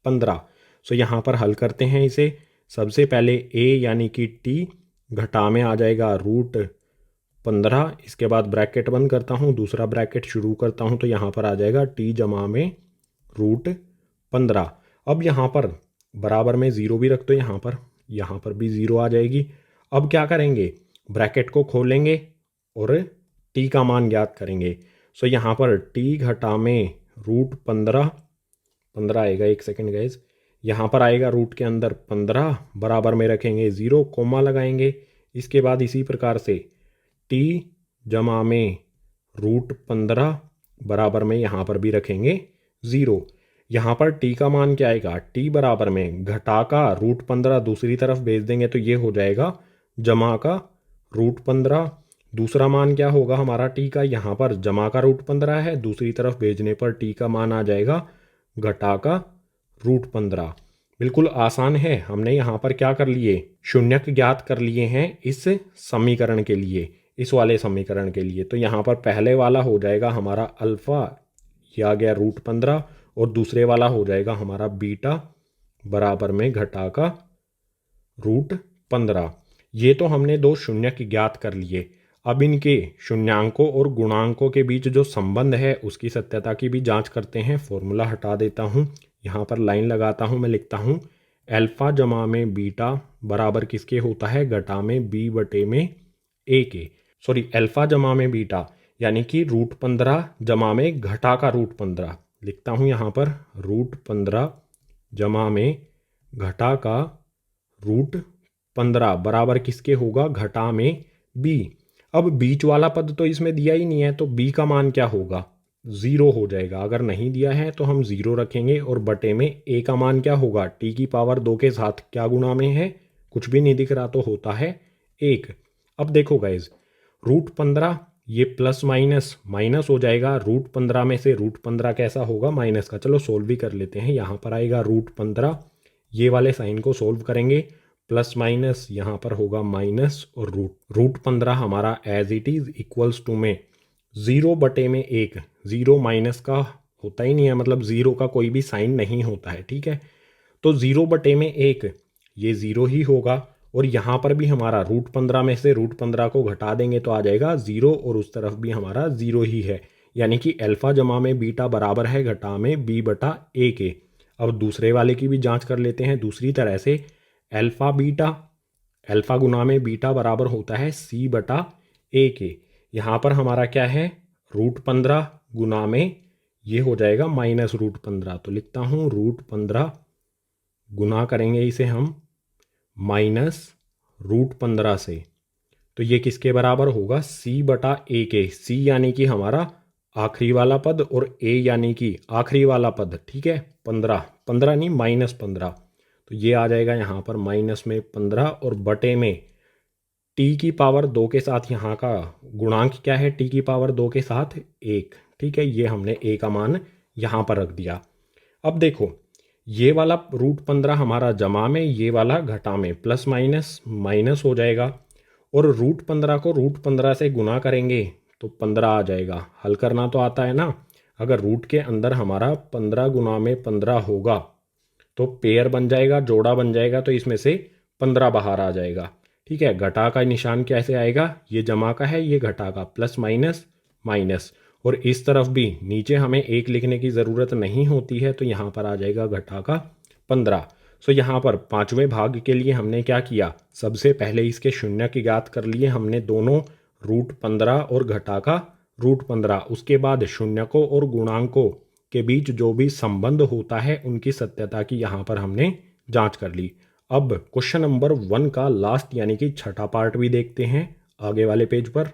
15। सो यहाँ पर हल करते हैं इसे। सबसे पहले a यानी कि t घटा में आ जाएगा रूट 15। इसके बाद ब्रैकेट बंद करता हूँ, दूसरा ब्रैकेट शुरू करता हूँ, तो यहाँ पर आ जाएगा t जमा में रूट 15। अब यहाँ पर बराबर में 0 भी रख दो, यहाँ पर भी 0 आ जाएगी। अब क्या करेंगे, ब्रैकेट को खोलेंगे और t का मान ज्ञात करेंगे। सो यहाँ पर t घटा में रूट 15 आएगा। एक सेकेंड गाइज, यहाँ पर आएगा रूट के अंदर 15, बराबर में रखेंगे 0, कोमा लगाएंगे। इसके बाद इसी प्रकार से t जमा में रूट 15 बराबर में यहाँ पर भी रखेंगे 0। यहाँ पर t का मान क्या आएगा, t बराबर में घटा का रूट 15 दूसरी तरफ भेज देंगे तो ये हो जाएगा जमा का रूट 15। दूसरा मान क्या होगा हमारा t का, यहाँ पर जमा का रूट 15 है, दूसरी तरफ भेजने पर t का मान आ जाएगा घटा का रूट 15। बिल्कुल आसान है। हमने यहाँ पर क्या कर लिए, शून्यक ज्ञात कर लिए हैं इस समीकरण के लिए, इस वाले समीकरण के लिए। तो यहाँ पर पहले वाला हो जाएगा हमारा अल्फा, यह आ गया रूट 15, और दूसरे वाला हो जाएगा हमारा बीटा बराबर में घटा का रूट 15। ये तो हमने दो शून्यक ज्ञात कर लिए। अब इनके शून्यांकों और गुणांकों के बीच जो संबंध है उसकी सत्यता की भी जांच करते हैं। फॉर्मूला हटा देता हूँ, यहाँ पर लाइन लगाता हूँ, मैं लिखता हूँ अल्फा जमा में बीटा बराबर किसके होता है, घटा में b बटे में a के। सॉरी, अल्फा जमा में बीटा यानी कि रूट 15 जमा में घटा का रूट 15। लिखता हूँ यहाँ पर रूट 15 जमा में घटा का रूट 15 बराबर किसके होगा, घटा में b। अब बीच वाला पद तो इसमें दिया ही नहीं है तो b का मान क्या होगा, 0 हो जाएगा। अगर नहीं दिया है तो हम 0 रखेंगे, और बटे में a का मान क्या होगा, t की पावर 2 के साथ क्या गुणा में है, कुछ भी नहीं दिख रहा तो होता है 1। अब देखो गाइज, रूट 15 ये प्लस माइनस माइनस हो जाएगा। रूट 15 में से रूट 15 कैसा होगा, माइनस का। चलो सोल्व भी कर लेते हैं। यहाँ पर आएगा रूट 15, ये वाले साइन को सोल्व करेंगे, प्लस माइनस यहाँ पर होगा माइनस, और रूट 15 हमारा as it is equals to में 0 बटे में 1। 0 माइनस का होता ही नहीं है, मतलब 0 का कोई भी साइन नहीं होता है। ठीक है, तो 0 बटे में 1 ये 0 ही होगा, और यहाँ पर भी हमारा √15 में से √15 को घटा देंगे तो आ जाएगा 0 और उस तरफ भी हमारा 0 ही है, यानी कि अल्फा जमा में बीटा बराबर है घटा में b बटा a के। अब दूसरे वाले की भी जांच कर लेते हैं दूसरी तरह से। अल्फा गुना में बीटा बराबर होता है c बटा a के। यहाँ पर हमारा क्या है, √15 गुना में ये हो जाएगा -√15, तो लिखता हूँ √15 गुना करेंगे इसे हम -√15 से, तो ये किसके बराबर होगा, c बटा a के। c यानी कि हमारा आखिरी वाला पद और a यानी कि आखिरी वाला पद, ठीक है। 15 नहीं -15, तो ये आ जाएगा यहाँ पर माइनस में 15 और बटे में t की पावर 2 के साथ यहाँ का गुणांक क्या है, t की पावर 2 के साथ 1, ठीक है। ये हमने a का मान यहाँ पर रख दिया। अब देखो ये वाला √15 हमारा जमा में, ये वाला घटा में, प्लस माइनस माइनस हो जाएगा और √15 को √15 से गुना करेंगे तो 15 आ जाएगा। हल करना तो आता है ना। अगर रूट के अंदर हमारा 15 गुना में 15 होगा तो पेयर बन जाएगा, जोड़ा बन जाएगा, तो इसमें से 15 बाहर आ जाएगा, ठीक है। घटा का निशान कैसे आएगा, ये जमा का है ये घटा का, प्लस माइनस माइनस, और इस तरफ भी नीचे हमें 1 लिखने की ज़रूरत नहीं होती है, तो यहाँ पर आ जाएगा घटा का 15। सो यहाँ पर पाँचवें भाग के लिए हमने क्या किया, सबसे पहले इसके शून्य की ज्ञात कर लिए हमने दोनों, √15 और घटा का √15। उसके बाद शून्य को और गुणांकों के बीच जो भी संबंध होता है उनकी सत्यता की यहाँ पर हमने जांच कर ली। अब क्वेश्चन नंबर 1 का लास्ट यानी कि छठा पार्ट भी देखते हैं आगे वाले पेज पर।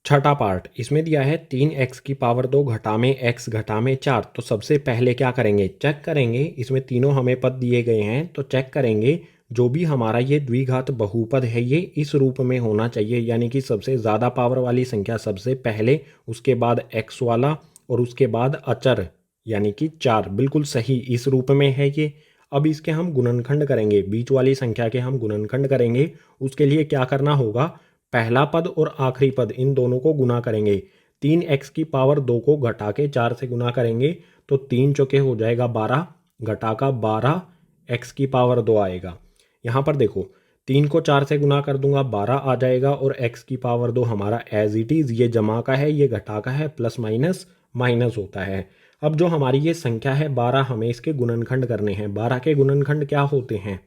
छठा पार्ट इसमें दिया है 3x की पावर 2 घटा में x घटा में 4। तो सबसे पहले क्या करेंगे, चेक करेंगे, इसमें तीनों हमें पद दिए गए हैं तो चेक करेंगे जो भी हमारा ये द्विघात बहुपद है ये इस रूप में होना चाहिए, यानी कि सबसे ज़्यादा पावर वाली संख्या सबसे पहले, उसके बाद x वाला और उसके बाद अचर यानी कि 4, बिल्कुल सही इस रूप में है ये। अब इसके हम गुणनखंड करेंगे, बीच वाली संख्या के हम गुणनखंड करेंगे। उसके लिए क्या करना होगा, पहला पद और आखिरी पद इन दोनों को गुना करेंगे। 3x की पावर 2 को घटा के 4 से गुना करेंगे तो 3 चौके हो जाएगा 12, घटा का 12 x की पावर 2 आएगा। यहाँ पर देखो 3 को 4 से गुना कर दूंगा 12 आ जाएगा और x की पावर 2 हमारा एज इट इज़, ये जमा का है ये घटा का है, प्लस माइनस माइनस होता है। अब जो हमारी ये संख्या है 12, हमें इसके गुणनखंड करने हैं। 12 के गुणनखंड क्या होते हैं,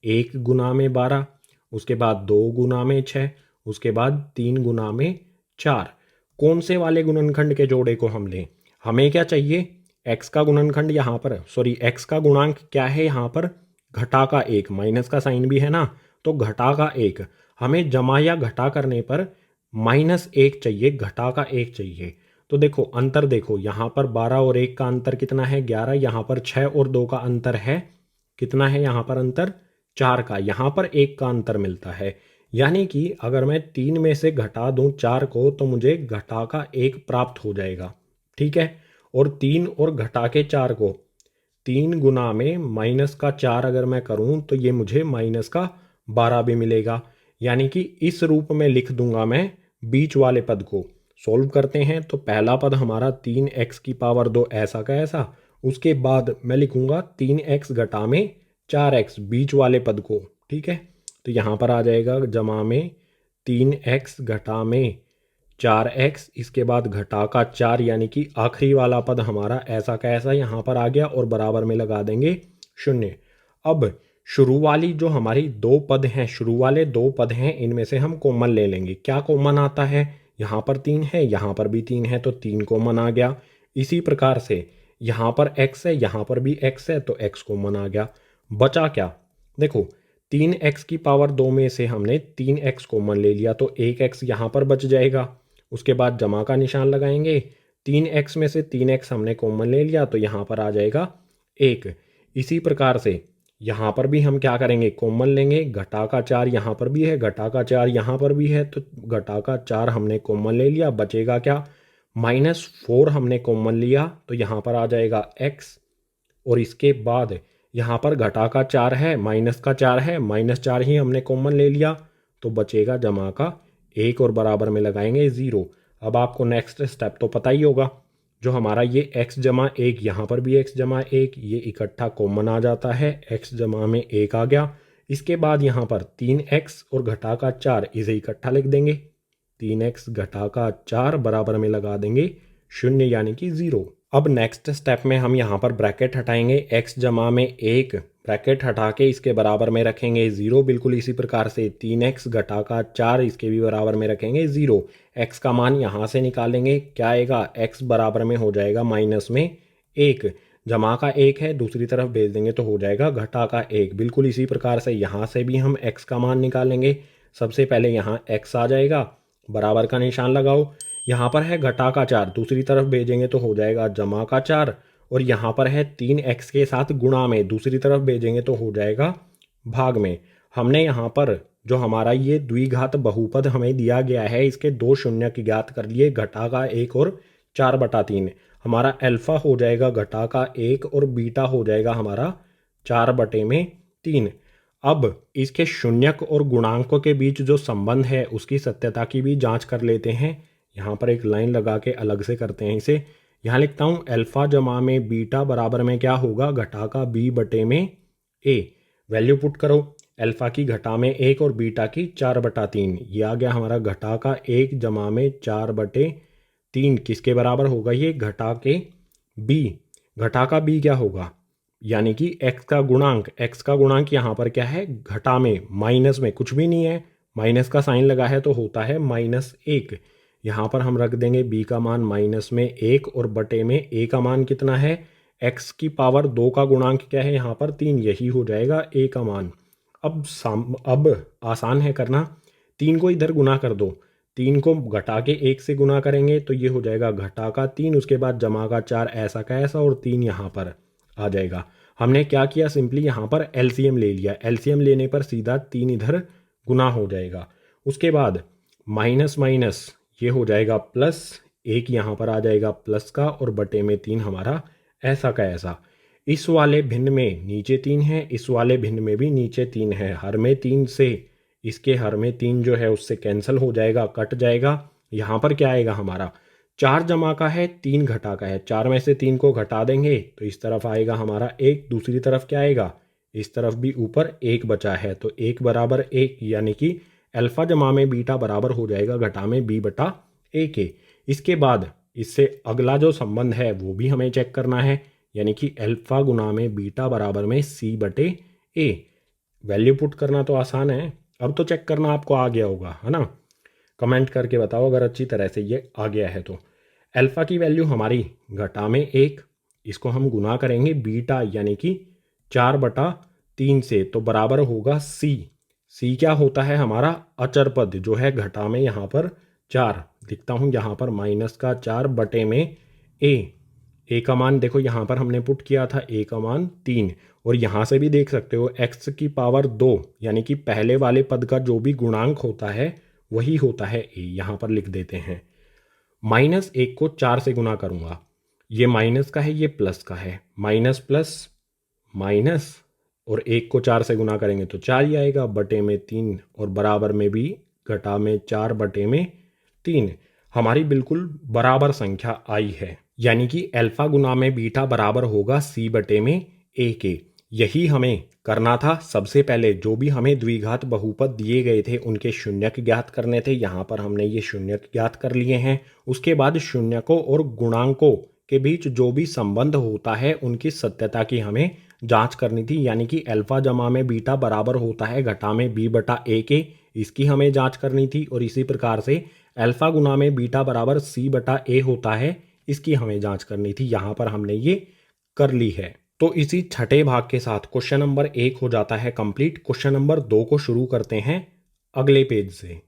1 गुना में 12, उसके बाद 2 गुना में 6, उसके बाद 3 गुना में 4। कौन से वाले गुणनखंड के जोड़े को हम लें, हमें क्या चाहिए, x का गुणनखंड यहाँ पर, सॉरी x का गुणांक क्या है यहाँ पर, घटा का 1, माइनस का साइन भी है ना, तो घटा का 1। हमें जमा या घटा करने पर -1 चाहिए, घटा का 1 चाहिए। तो देखो अंतर देखो, यहाँ पर 12 और 1 का अंतर कितना है 11, यहाँ पर 6 और 2 का अंतर है कितना है, यहाँ पर अंतर 4 का, यहाँ पर 1 का अंतर मिलता है। यानी कि अगर मैं 3 में से घटा दूं 4 को तो मुझे घटा का 1 प्राप्त हो जाएगा, ठीक है। और 3 और घटा के 4 को 3 गुना में माइनस का 4 अगर मैं करूं तो ये मुझे माइनस का 12 भी मिलेगा। यानी कि इस रूप में लिख दूंगा मैं बीच वाले पद को। सॉल्व करते हैं तो पहला पद हमारा 3x की पावर 2 ऐसा का ऐसा, उसके बाद मैं लिखूंगा 3x घटा में 4x बीच वाले पद को, ठीक है। तो यहाँ पर आ जाएगा जमा में 3x घटा में 4x, इसके बाद घटा का 4 यानी कि आखिरी वाला पद हमारा ऐसा का ऐसा यहाँ पर आ गया और बराबर में लगा देंगे 0। अब शुरू वाली जो हमारी 2 पद हैं, शुरू वाले 2 पद हैं, इनमें से हम कॉमन ले लेंगे। क्या कॉमन आता है, यहाँ पर 3 है, यहाँ पर भी 3 है, तो 3 कॉमन आ गया। इसी प्रकार से यहाँ पर x है, यहाँ पर भी x है, तो x कॉमन आ गया। बचा क्या, देखो 3x की पावर 2 में से हमने 3x कॉमन ले लिया तो 1x यहाँ पर बच जाएगा। उसके बाद जमा का निशान लगाएंगे, 3x में से 3x हमने कॉमन ले लिया तो यहाँ पर आ जाएगा 1। इसी प्रकार से यहाँ पर भी हम क्या करेंगे, कॉमन लेंगे, घटा का 4 यहाँ पर भी है, घटा का 4 यहाँ पर भी है, तो घटा का 4 हमने कॉमन ले लिया, बचेगा क्या, -4 हमने कॉमन लिया तो यहाँ पर आ जाएगा x। और इसके बाद यहाँ पर घटा का 4 है, माइनस का 4 है, -4 ही हमने कॉमन ले लिया तो बचेगा जमा का 1 और बराबर में लगाएंगे 0। अब आपको नेक्स्ट स्टेप तो पता ही होगा, जो हमारा ये x जमा एक, यहाँ पर भी x जमा एक, ये इकट्ठा कॉमन आ जाता है, x जमा में एक आ गया। इसके बाद यहाँ पर 3x और घटा का 4, इसे इकट्ठा लिख देंगे। 3x घटा का 4 बराबर में लगा देंगे 0 यानी कि 0। अब नेक्स्ट स्टेप में हम यहाँ पर ब्रैकेट हटाएंगे, x जमा में एक, ब्रैकेट हटा के इसके बराबर में रखेंगे 0। बिल्कुल इसी प्रकार से 3x घटा का 4, इसके भी बराबर में रखेंगे 0। x का मान यहाँ से निकालेंगे, क्या आएगा, x बराबर में हो जाएगा माइनस में 1, जमा का 1 है, दूसरी तरफ भेज देंगे तो हो जाएगा घटा का 1। बिल्कुल इसी प्रकार से यहाँ से भी हम x का मान निकालेंगे। सबसे पहले यहाँ x आ जाएगा, बराबर का निशान लगाओ, यहाँ पर है घटा का 4, दूसरी तरफ भेजेंगे तो हो जाएगा जमा का 4, और यहाँ पर है 3x के साथ गुणा में, दूसरी तरफ भेजेंगे तो हो जाएगा भाग में। हमने यहाँ पर जो हमारा ये द्विघात बहुपद हमें दिया गया है, इसके दो शून्य की ज्ञात कर लिए, घटा का 1 और 4/3। हमारा अल्फा हो जाएगा घटा का 1 और बीटा हो जाएगा हमारा 4/3। अब इसके शून्यक और गुणांकों के बीच जो संबंध है उसकी सत्यता की भी जांच कर लेते हैं। यहाँ पर एक लाइन लगा के अलग से करते हैं इसे। यहाँ लिखता हूँ अल्फा जमा में बीटा बराबर में क्या होगा, घटा का b/a। वैल्यू पुट करो, अल्फा की घटा में 1 और बीटा की 4/3। ये आ गया हमारा घटा का 1 जमा में 4/3। किसके बराबर होगा ये, घटा के b। घटा का b क्या होगा, यानी कि x का गुणांक। x का गुणांक यहाँ पर क्या है, घटा में, माइनस में कुछ भी नहीं है, माइनस का साइन लगा है तो होता है -1। यहाँ पर हम रख देंगे b का मान माइनस में 1 और बटे में a का मान कितना है, x की पावर 2 का गुणांक क्या है यहाँ पर 3, यही हो जाएगा a का मान। अब आसान है करना, 3 को इधर गुना कर दो, 3 को घटा के 1 से गुना करेंगे तो ये हो जाएगा घटा का 3, उसके बाद जमा का 4, ऐसा का ऐसा, और 3 यहाँ पर आ जाएगा। हमने क्या किया, सिंपली यहाँ पर एलसीएम ले लिया, एलसीएम लेने पर सीधा 3 इधर गुना हो जाएगा। उसके बाद माइनस माइनस ये हो जाएगा प्लस, 1 यहाँ पर आ जाएगा प्लस का, और बटे में 3 हमारा ऐसा का ऐसा। इस वाले भिन्न में नीचे 3 है, इस वाले भिन्न में भी नीचे 3 है, हर में 3 से इसके हर में 3 जो है उससे कैंसिल हो जाएगा, कट जाएगा। यहाँ पर क्या आएगा हमारा, 4 जमा का है 3 घटा का है, 4 में से 3 को घटा देंगे तो इस तरफ आएगा हमारा 1, दूसरी तरफ क्या आएगा, इस तरफ भी ऊपर 1 बचा है तो 1 बराबर 1, यानी कि अल्फा जमा में बीटा बराबर हो जाएगा घटा में b/a के। इसके बाद इससे अगला जो संबंध है वो भी हमें चेक करना है, यानी कि अल्फा गुना में बीटा बराबर में c/a। वैल्यू पुट करना तो आसान है, अब तो चेक करना आपको आ गया होगा, है ना। कमेंट करके बताओ अगर अच्छी तरह से ये आ गया है तो। अल्फा की वैल्यू हमारी घटा में 1, इसको हम गुना करेंगे बीटा यानी कि 4/3 से, तो बराबर होगा c। c क्या होता है हमारा, अचर पद जो है घटा में यहाँ पर 4, लिखता हूँ यहाँ पर माइनस का 4 बटे में a का मान देखो यहाँ पर हमने पुट किया था a का मान 3, और यहाँ से भी देख सकते हो x की पावर 2, यानी कि पहले वाले पद का जो भी गुणांक होता है वही होता है a। यहाँ पर लिख देते हैं, -1 को 4 से गुना करूँगा, ये माइनस का है ये प्लस का है, माइनस प्लस माइनस, और 1 को 4 से गुना करेंगे तो 4 ही आएगा, बटे में 3, और बराबर में भी घटा में 4 बटे में 3। हमारी बिल्कुल बराबर संख्या आई है, यानी कि अल्फा गुना में बीटा बराबर होगा c/a के। यही हमें करना था। सबसे पहले जो भी हमें द्विघात बहुपद दिए गए थे उनके शून्यक ज्ञात करने थे, यहाँ पर हमने ये शून्यक ज्ञात कर लिए हैं। उसके बाद शून्यकों और गुणांकों के बीच जो भी संबंध होता है उनकी सत्यता की हमें जांच करनी थी, यानी कि अल्फा जमा में बीटा बराबर होता है घटा में b/a के, इसकी हमें जांच करनी थी। और इसी प्रकार से अल्फा गुना में बीटा बराबर c/a होता है, इसकी हमें जांच करनी थी। यहाँ पर हमने ये कर ली है। तो इसी छठे भाग के साथ क्वेश्चन नंबर 1 हो जाता है कंप्लीट। क्वेश्चन नंबर 2 को शुरू करते हैं अगले पेज से।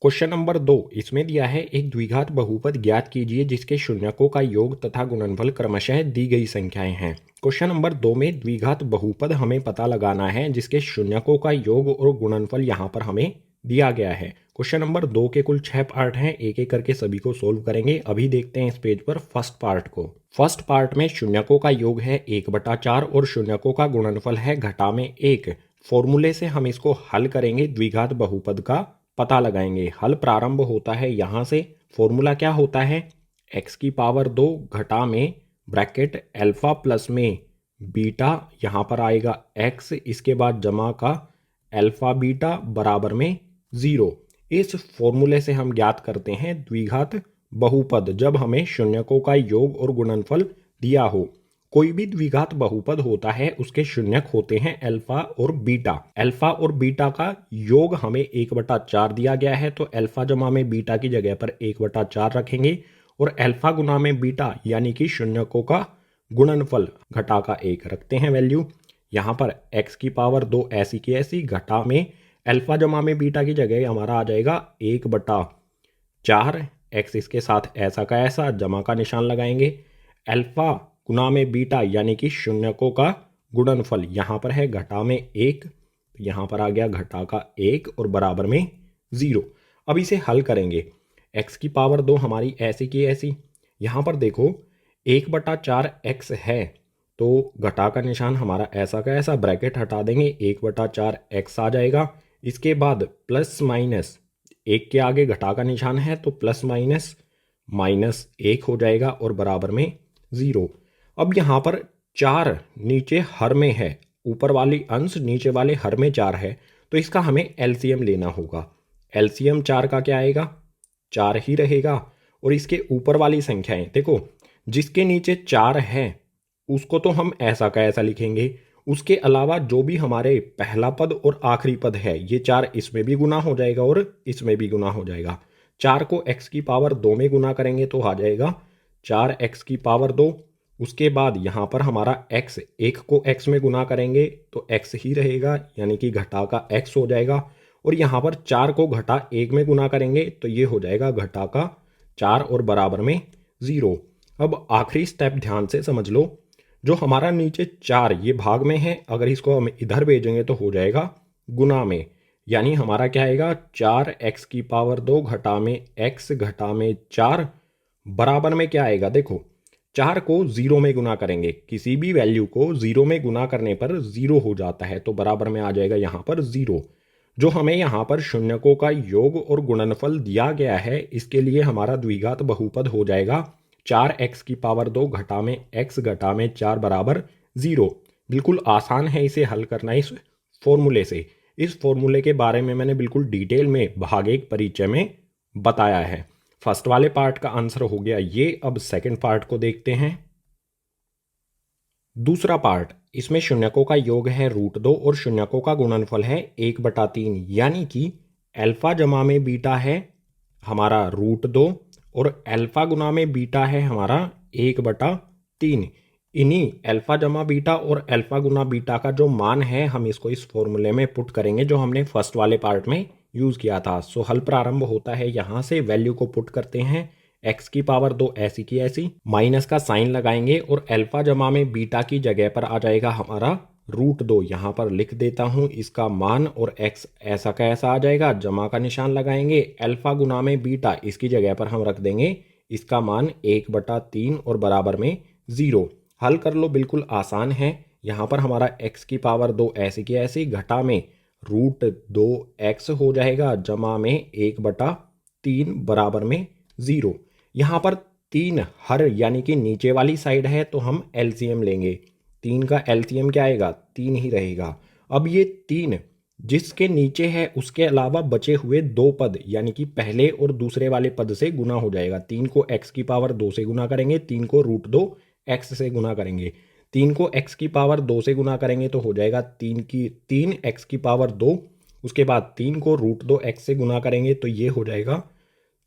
क्वेश्चन नंबर 2 इसमें दिया है, एक द्विघात बहुपद ज्ञात कीजिए जिसके शून्यकों का योग तथा गुणनफल क्रमशः दी गई संख्याएं हैं। क्वेश्चन नंबर 2 में द्विघात बहुपद हमें पता लगाना है जिसके शून्यकों का योग और गुणनफल यहाँ पर हमें दिया गया है। क्वेश्चन नंबर 2 के कुल 6 पार्ट हैं, एक एक करके सभी को सोल्व करेंगे। अभी देखते हैं इस पेज पर फर्स्ट पार्ट को। फर्स्ट पार्ट में शून्यकों का योग है 1/4 और शून्यकों का गुणनफल है घटा में 1। फॉर्मूले से हम इसको हल करेंगे, द्विघात बहुपद का पता लगाएंगे। हल प्रारंभ होता है यहाँ से। फॉर्मूला क्या होता है, एक्स की पावर 2 घटा में ब्रैकेट अल्फा प्लस में बीटा, यहाँ पर आएगा एक्स, इसके बाद जमा का अल्फा बीटा बराबर में 0। इस फॉर्मूले से हम ज्ञात करते हैं द्विघात बहुपद जब हमें शून्यकों का योग और गुणनफल दिया हो। कोई भी द्विघात बहुपद होता है उसके शून्यक होते हैं अल्फा और बीटा। अल्फा और बीटा का योग हमें 1/4 दिया गया है, तो अल्फा जमा में बीटा की जगह पर 1/4 रखेंगे और अल्फा गुना में बीटा यानी कि शून्यकों का गुणनफल घटा का 1 रखते हैं वैल्यू। यहाँ पर x की पावर 2 ऐसी की ऐसी घटा में अल्फा जमा में बीटा की जगह हमारा आ जाएगा 1/4, x इसके साथ ऐसा का ऐसा जमा का निशान लगाएंगे। अल्फा गुना में बीटा यानी कि शून्यकों का गुणनफल यहाँ पर है घटा में 1, यहाँ पर आ गया घटा का 1 और बराबर में 0। अब इसे हल करेंगे। x की पावर 2 हमारी ऐसी की ऐसी, यहाँ पर देखो 1/4 x है तो घटा का निशान हमारा ऐसा का ऐसा, ब्रैकेट हटा देंगे 1/4 x आ जाएगा। इसके बाद प्लस माइनस 1 के आगे घटा का निशान है तो प्लस माइनस -1 हो जाएगा और बराबर में 0। अब यहाँ पर 4 नीचे हर में है, ऊपर वाली अंश नीचे वाले हर में 4 है, तो इसका हमें एलसीएम लेना होगा। एलसीएम 4 का क्या आएगा, 4 ही रहेगा। और इसके ऊपर वाली संख्याएं देखो, जिसके नीचे 4 है उसको तो हम ऐसा का ऐसा लिखेंगे, उसके अलावा जो भी हमारे पहला पद और आखिरी पद है ये 4 इसमें भी गुना हो जाएगा और इसमें भी गुना हो जाएगा। 4 को x की पावर 2 में गुना करेंगे तो आ जाएगा 4x की पावर 2। उसके बाद यहाँ पर हमारा x, 1 को x में गुना करेंगे तो x ही रहेगा यानी कि घटा का x हो जाएगा। और यहाँ पर 4 को घटा 1 में गुना करेंगे तो ये हो जाएगा घटा का 4 और बराबर में 0। अब आखिरी स्टेप ध्यान से समझ लो, जो हमारा नीचे 4 ये भाग में है, अगर इसको हम इधर भेजेंगे तो हो जाएगा गुना में, यानी हमारा क्या आएगा 4x की पावर 2 घटा में x घटा में 4 बराबर में क्या आएगा। देखो 4 को 0 में गुना करेंगे, किसी भी वैल्यू को 0 में गुना करने पर 0 हो जाता है, तो बराबर में आ जाएगा यहाँ पर 0। जो हमें यहाँ पर शून्यकों का योग और गुणनफल दिया गया है इसके लिए हमारा द्विघात बहुपद हो जाएगा 4x की पावर 2 घटा में x घटा में 4 बराबर 0। बिल्कुल आसान है इसे हल करना इस फॉर्मूले से। इस फॉर्मूले के बारे में मैंने बिल्कुल डिटेल में भाग 1 परिचय में बताया है। फर्स्ट वाले पार्ट का आंसर हो गया ये। अब सेकंड पार्ट को देखते हैं। दूसरा पार्ट, इसमें शून्यकों का योग है √2 और शून्यकों का गुणनफल है 1/3, यानी कि अल्फा जमा में बीटा है हमारा √2 और अल्फा गुना में बीटा है हमारा 1/3। इन्हीं अल्फा जमा बीटा और अल्फा गुना बीटा का जो मान है हम इसको इस फॉर्मूले में पुट करेंगे जो हमने फर्स्ट वाले पार्ट में यूज किया था। सो हल प्रारंभ होता है यहाँ से, वैल्यू को पुट करते हैं। x की पावर 2 ऐसी की ऐसी, माइनस का साइन लगाएंगे और अल्फा जमा में बीटा की जगह पर आ जाएगा हमारा √2। यहाँ पर लिख देता हूँ इसका मान और x ऐसा का ऐसा आ जाएगा, जमा का निशान लगाएंगे। अल्फा गुना में बीटा इसकी जगह पर हम रख देंगे इसका मान 1/3 और बराबर में 0। हल कर लो, बिल्कुल आसान है। यहाँ पर हमारा x की पावर 2 ऐसी की ऐसी घटा में √2x हो जाएगा, जमा में 1/3 बराबर में 0। यहाँ पर 3 हर यानी कि नीचे वाली साइड है तो हम एलसीएम लेंगे। 3 का एलसीएम क्या आएगा, 3 ही रहेगा। अब ये 3 जिसके नीचे है उसके अलावा बचे हुए 2 पद यानी कि पहले और दूसरे वाले पद से गुना हो जाएगा। 3 को x की पावर 2 से गुना करेंगे, 3 को √2x से गुना करेंगे, 3 को x की पावर 2 से गुना करेंगे तो हो जाएगा 3x की पावर 2। उसके बाद 3 को √2x से गुना करेंगे तो ये हो जाएगा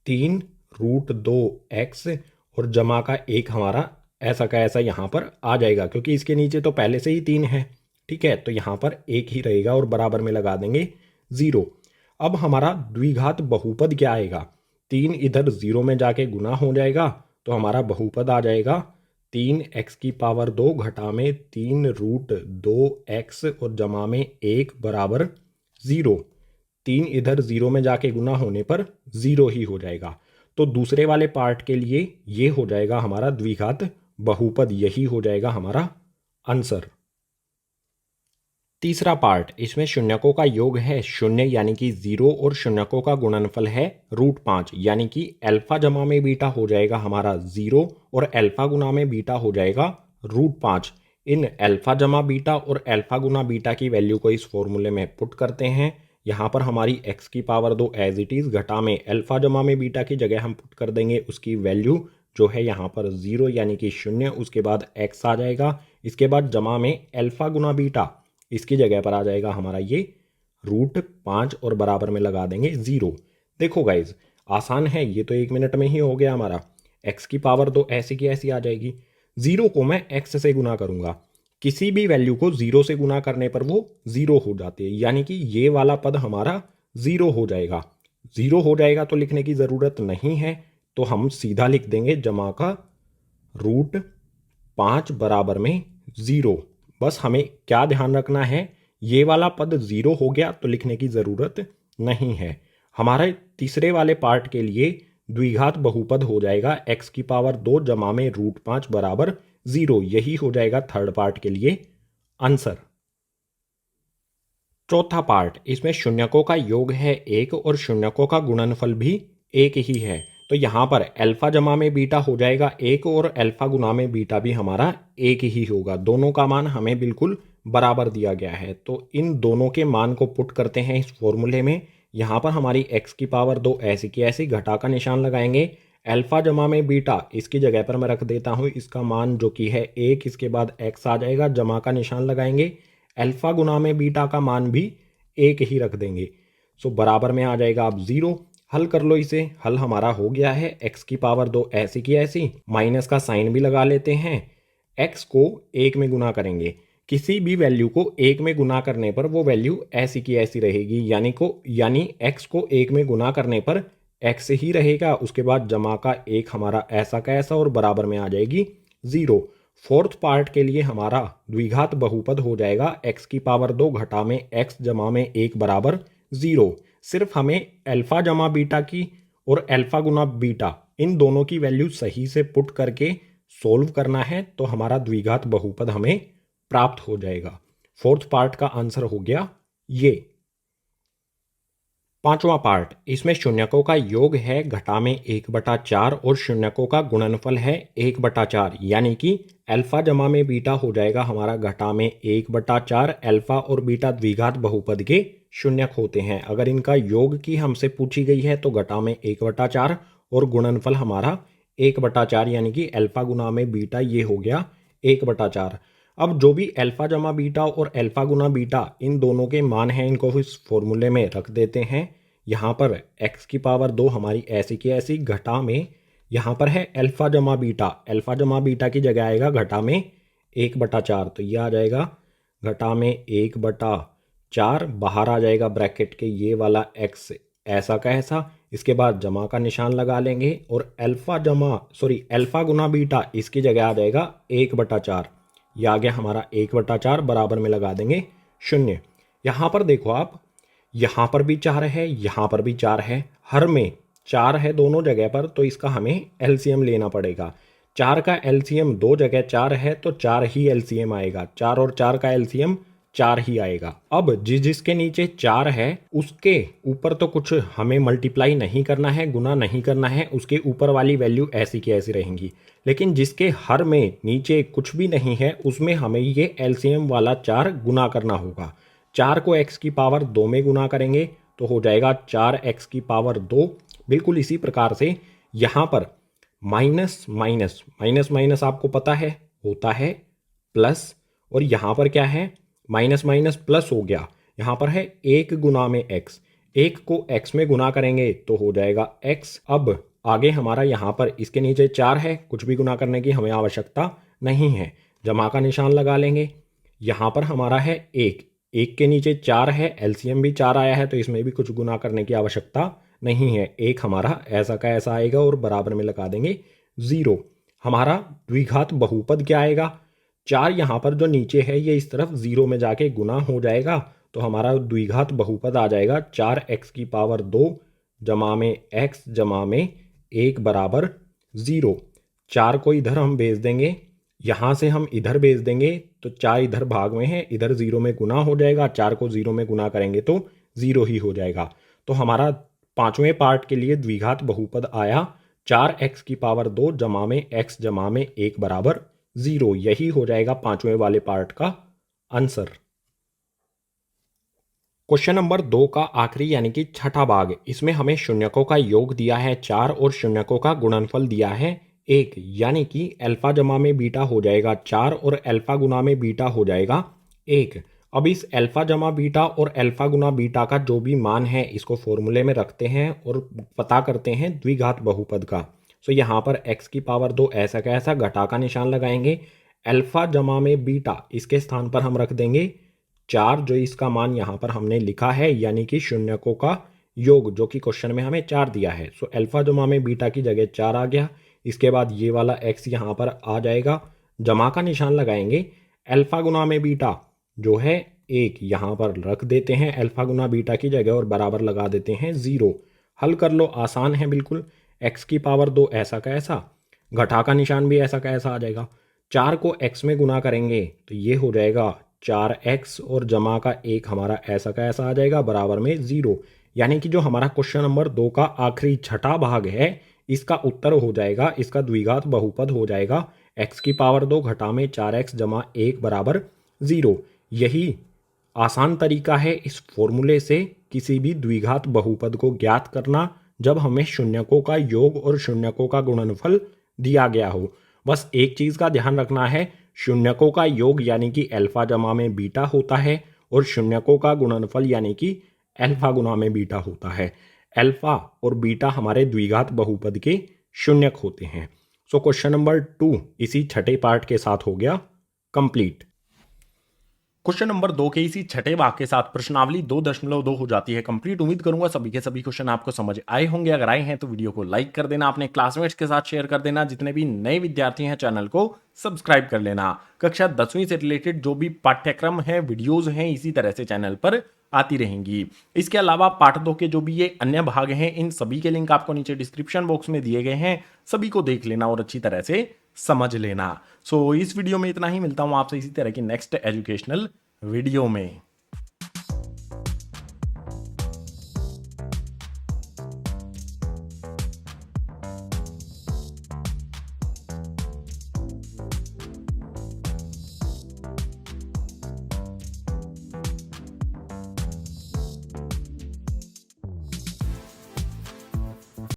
3√2x और जमा का 1 हमारा ऐसा का ऐसा यहाँ पर आ जाएगा, क्योंकि इसके नीचे तो पहले से ही 3 है। ठीक है, तो यहाँ पर 1 ही रहेगा और बराबर में लगा देंगे 0। अब हमारा द्विघात बहुपद क्या आएगा, 3 इधर 0 में जाके गुना हो जाएगा तो हमारा बहुपद आ जाएगा 3x की पावर 2 घटा में 3√2x और जमा में 1 बराबर 0। 3 इधर 0 में जाके गुना होने पर 0 ही हो जाएगा। तो दूसरे वाले पार्ट के लिए ये हो जाएगा हमारा द्विघात बहुपद, यही हो जाएगा हमारा आंसर। तीसरा पार्ट, इसमें शून्यकों का योग है शून्य यानी कि 0 और शून्यकों का गुणनफल है √5 यानी कि अल्फा जमा में बीटा हो जाएगा हमारा 0 और अल्फा गुना में बीटा हो जाएगा √5। इन अल्फा जमा बीटा और अल्फा गुना बीटा की वैल्यू को इस फॉर्मूले में पुट करते हैं। यहाँ पर हमारी x की पावर 2 एज इट इज़ घटा में अल्फा जमा में बीटा की जगह हम पुट कर देंगे उसकी वैल्यू जो है यहाँ पर 0 यानी कि शून्य, उसके बाद x आ जाएगा, इसके बाद जमा में अल्फा गुना बीटा, इसकी जगह पर आ जाएगा हमारा ये √5 और बराबर में लगा देंगे 0। देखो गाइज आसान है, ये तो 1 मिनट में ही हो गया हमारा। x की पावर 2 ऐसी की ऐसी आ जाएगी, 0 को मैं x से गुना करूंगा, किसी भी वैल्यू को 0 से गुना करने पर वो 0 हो जाती है, यानी कि ये वाला पद हमारा 0 हो जाएगा। 0 हो जाएगा तो लिखने की ज़रूरत नहीं है, तो हम सीधा लिख देंगे जमा का √5 बराबर में 0। बस हमें क्या ध्यान रखना है, ये वाला पद 0 हो गया तो लिखने की ज़रूरत नहीं है। हमारे तीसरे वाले पार्ट के लिए द्विघात बहुपद हो जाएगा x की पावर 2 जमा में √5 बराबर 0। यही हो जाएगा थर्ड पार्ट के लिए आंसर। चौथा पार्ट, इसमें शून्यकों का योग है 1 और शून्यकों का गुणनफल भी 1 ही है, तो यहाँ पर अल्फा जमा में बीटा हो जाएगा 1 और अल्फा गुना में बीटा भी हमारा 1 ही होगा। दोनों का मान हमें बिल्कुल बराबर दिया गया है, तो इन दोनों के मान को पुट करते हैं इस फॉर्मूले में। यहाँ पर हमारी x की पावर 2 ऐसी की ऐसी घटा का निशान लगाएंगे, अल्फा जमा में बीटा इसकी जगह पर मैं रख देता हूँ इसका मान जो कि है 1, इसके बाद x आ जाएगा, जमा का निशान लगाएंगे, अल्फा गुना में बीटा का मान भी 1 ही रख देंगे। सो बराबर में आ जाएगा अब 0। हल कर लो इसे, हल हमारा हो गया है x की पावर 2 ऐसी की ऐसी, माइनस का साइन भी लगा लेते हैं, x को 1 में गुना करेंगे, किसी भी वैल्यू को 1 में गुना करने पर वो वैल्यू ऐसी की ऐसी रहेगी, यानी x को 1 में गुना करने पर x ही रहेगा, उसके बाद जमा का 1 हमारा ऐसा का ऐसा और बराबर में आ जाएगी 0। फोर्थ पार्ट के लिए हमारा द्विघात बहुपद हो जाएगा x की पावर 2 घटा में x जमा में 1 बराबर 0। सिर्फ हमें अल्फा जमा बीटा की और अल्फा गुना बीटा इन दोनों की वैल्यू सही से पुट करके सोल्व करना है, तो हमारा द्विघात बहुपद हमें प्राप्त हो जाएगा। फोर्थ पार्ट का आंसर हो गया ये। पांचवा पार्ट, इसमें शून्यकों का योग है घटा में 1/4 और शून्यकों का गुणनफल है 1/4, यानी कि अल्फा जमा में बीटा हो जाएगा हमारा घटा में 1/4। अल्फा और बीटा द्विघात बहुपद के शून्यक होते हैं, अगर इनका योग की हमसे पूछी गई है तो घटा में 1/4 और गुणनफल हमारा 1/4, यानी कि अल्फा गुना में बीटा ये हो गया 1/4। अब जो भी अल्फा जमा बीटा और अल्फा गुना बीटा इन दोनों के मान हैं, इनको इस फॉर्मूले में रख देते हैं। यहाँ पर x की पावर 2 हमारी ऐसी की ऐसी घटा में, यहाँ पर है अल्फा जमा बीटा की जगह आएगा घटा में 1/4, तो ये आ जाएगा घटा में 1/4, बाहर आ जाएगा ब्रैकेट के ये वाला x ऐसा का ऐसा, इसके बाद जमा का निशान लगा लेंगे और अल्फा गुना बीटा इसकी जगह आ जाएगा 1/4, ये आ गया हमारा 1/4, बराबर में लगा देंगे 0। यहाँ पर देखो आप, यहाँ पर भी 4 है, यहाँ पर भी 4 है, हर में 4 है दोनों जगह पर, तो इसका हमें एलसीएम लेना पड़ेगा। 4 का एलसीएम 2 जगह 4 है तो 4 ही एलसीएम आएगा, 4 और 4 का एलसीएम 4 ही आएगा। अब जिसके नीचे 4 है उसके ऊपर तो कुछ हमें मल्टीप्लाई नहीं करना है, गुना नहीं करना है, उसके ऊपर वाली वैल्यू ऐसी की ऐसी रहेंगी। लेकिन जिसके हर में नीचे कुछ भी नहीं है उसमें हमें ये एलसीएम वाला 4 गुना करना होगा। 4 को x की पावर 2 में गुना करेंगे तो हो जाएगा 4x की पावर 2। बिल्कुल इसी प्रकार से यहाँ पर माइनस माइनस माइनस माइनस आपको पता है होता है प्लस, और यहाँ पर क्या है माइनस माइनस प्लस हो गया, यहाँ पर है 1 गुना में x, 1 को x में गुना करेंगे तो हो जाएगा x। अब आगे हमारा यहाँ पर इसके नीचे 4 है, कुछ भी गुना करने की हमें आवश्यकता नहीं है, जमा का निशान लगा लेंगे। यहाँ पर हमारा है 1 के नीचे 4 है, एलसीएम भी 4 आया है तो इसमें भी कुछ गुना करने की आवश्यकता नहीं है, 1 हमारा ऐसा का ऐसा आएगा और बराबर में लगा देंगे 0। हमारा द्विघात बहुपद क्या आएगा, 4 यहाँ पर जो नीचे है ये इस तरफ 0 में जाके गुना हो जाएगा, तो हमारा द्विघात बहुपद आ जाएगा 4x की पावर 2 जमा में x जमा में 1 बराबर 0। 4 को इधर हम भेज देंगे, यहाँ से हम इधर भेज देंगे तो 4 इधर भाग में है, इधर 0 में गुना हो जाएगा, 4 को 0 में गुना करेंगे तो 0 ही हो जाएगा। तो हमारा पांचवें पार्ट के लिए द्विघात बहुपद आया 4x की पावर 2 जमा में x जमा में 1 बराबर 0। यही हो जाएगा पांचवें वाले पार्ट का आंसर। क्वेश्चन नंबर 2 का आखिरी यानी कि छठा भाग, इसमें हमें शून्यकों का योग दिया है 4 और शून्यकों का गुणनफल दिया है 1, यानी कि अल्फा जमा में बीटा हो जाएगा 4 और अल्फा गुना में बीटा हो जाएगा 1। अब इस अल्फा जमा बीटा और अल्फा गुना बीटा का जो भी मान है इसको फॉर्मूले में रखते हैं और पता करते हैं द्विघात बहुपद का। सो यहाँ पर x की पावर 2 ऐसा का ऐसा घटा का निशान लगाएंगे, अल्फा जमा में बीटा इसके स्थान पर हम रख देंगे 4, जो इसका मान यहाँ पर हमने लिखा है यानी कि शून्यकों का योग, जो कि क्वेश्चन में हमें 4 दिया है। सो अल्फा जमा में बीटा की जगह 4 आ गया। इसके बाद ये वाला x यहाँ पर आ जाएगा, जमा का निशान लगाएंगे, अल्फा गुना में बीटा जो है 1 यहाँ पर रख देते हैं अल्फा गुना बीटा की जगह और बराबर लगा देते हैं 0। हल कर लो, आसान है बिल्कुल। x की पावर 2 ऐसा का ऐसा, घटा का निशान भी ऐसा का ऐसा आ जाएगा। 4 को x में गुना करेंगे तो ये हो जाएगा 4x और जमा का 1 हमारा ऐसा का ऐसा आ जाएगा बराबर में 0। यानी कि जो हमारा क्वेश्चन नंबर 2 का आखिरी छठा भाग है इसका उत्तर हो जाएगा, इसका द्विघात बहुपद हो जाएगा x की पावर 2 घटा में 4x जमा 1 बराबर 0। यही आसान तरीका है इस फॉर्मूले से किसी भी द्विघात बहुपद को ज्ञात करना जब हमें शून्यकों का योग और शून्यकों का गुणनफल दिया गया हो। बस एक चीज़ का ध्यान रखना है, शून्यकों का योग यानी कि अल्फा जमा में बीटा होता है और शून्यकों का गुणनफल यानी कि अल्फा गुना में बीटा होता है। अल्फा और बीटा हमारे द्विघात बहुपद के शून्यक होते हैं। सो क्वेश्चन नंबर 2 इसी छठे पार्ट के साथ हो गया कंप्लीट। क्वेश्चन नंबर 2 के इसी छठे भाग के साथ प्रश्नावली 2.2 हो जाती है कंप्लीट। उम्मीद करूंगा सभी के सभी क्वेश्चन आपको समझ आए होंगे। अगर आए हैं तो वीडियो को लाइक कर देना, अपने क्लासमेट्स के साथ शेयर कर देना, जितने भी नए विद्यार्थी हैं चैनल को सब्सक्राइब कर लेना। कक्षा 10वीं से रिलेटेड जो भी पाठ्यक्रम है, वीडियोज हैं, इसी तरह से चैनल पर आती रहेंगी। इसके अलावा पार्ट 2 के जो भी ये अन्य भाग हैं इन सभी के लिंक आपको नीचे डिस्क्रिप्शन बॉक्स में दिए गए हैं, सभी को देख लेना और अच्छी तरह से समझ लेना। सो इस वीडियो में इतना ही, मिलता हूं आपसे इसी तरह की नेक्स्ट एजुकेशनल वीडियो में।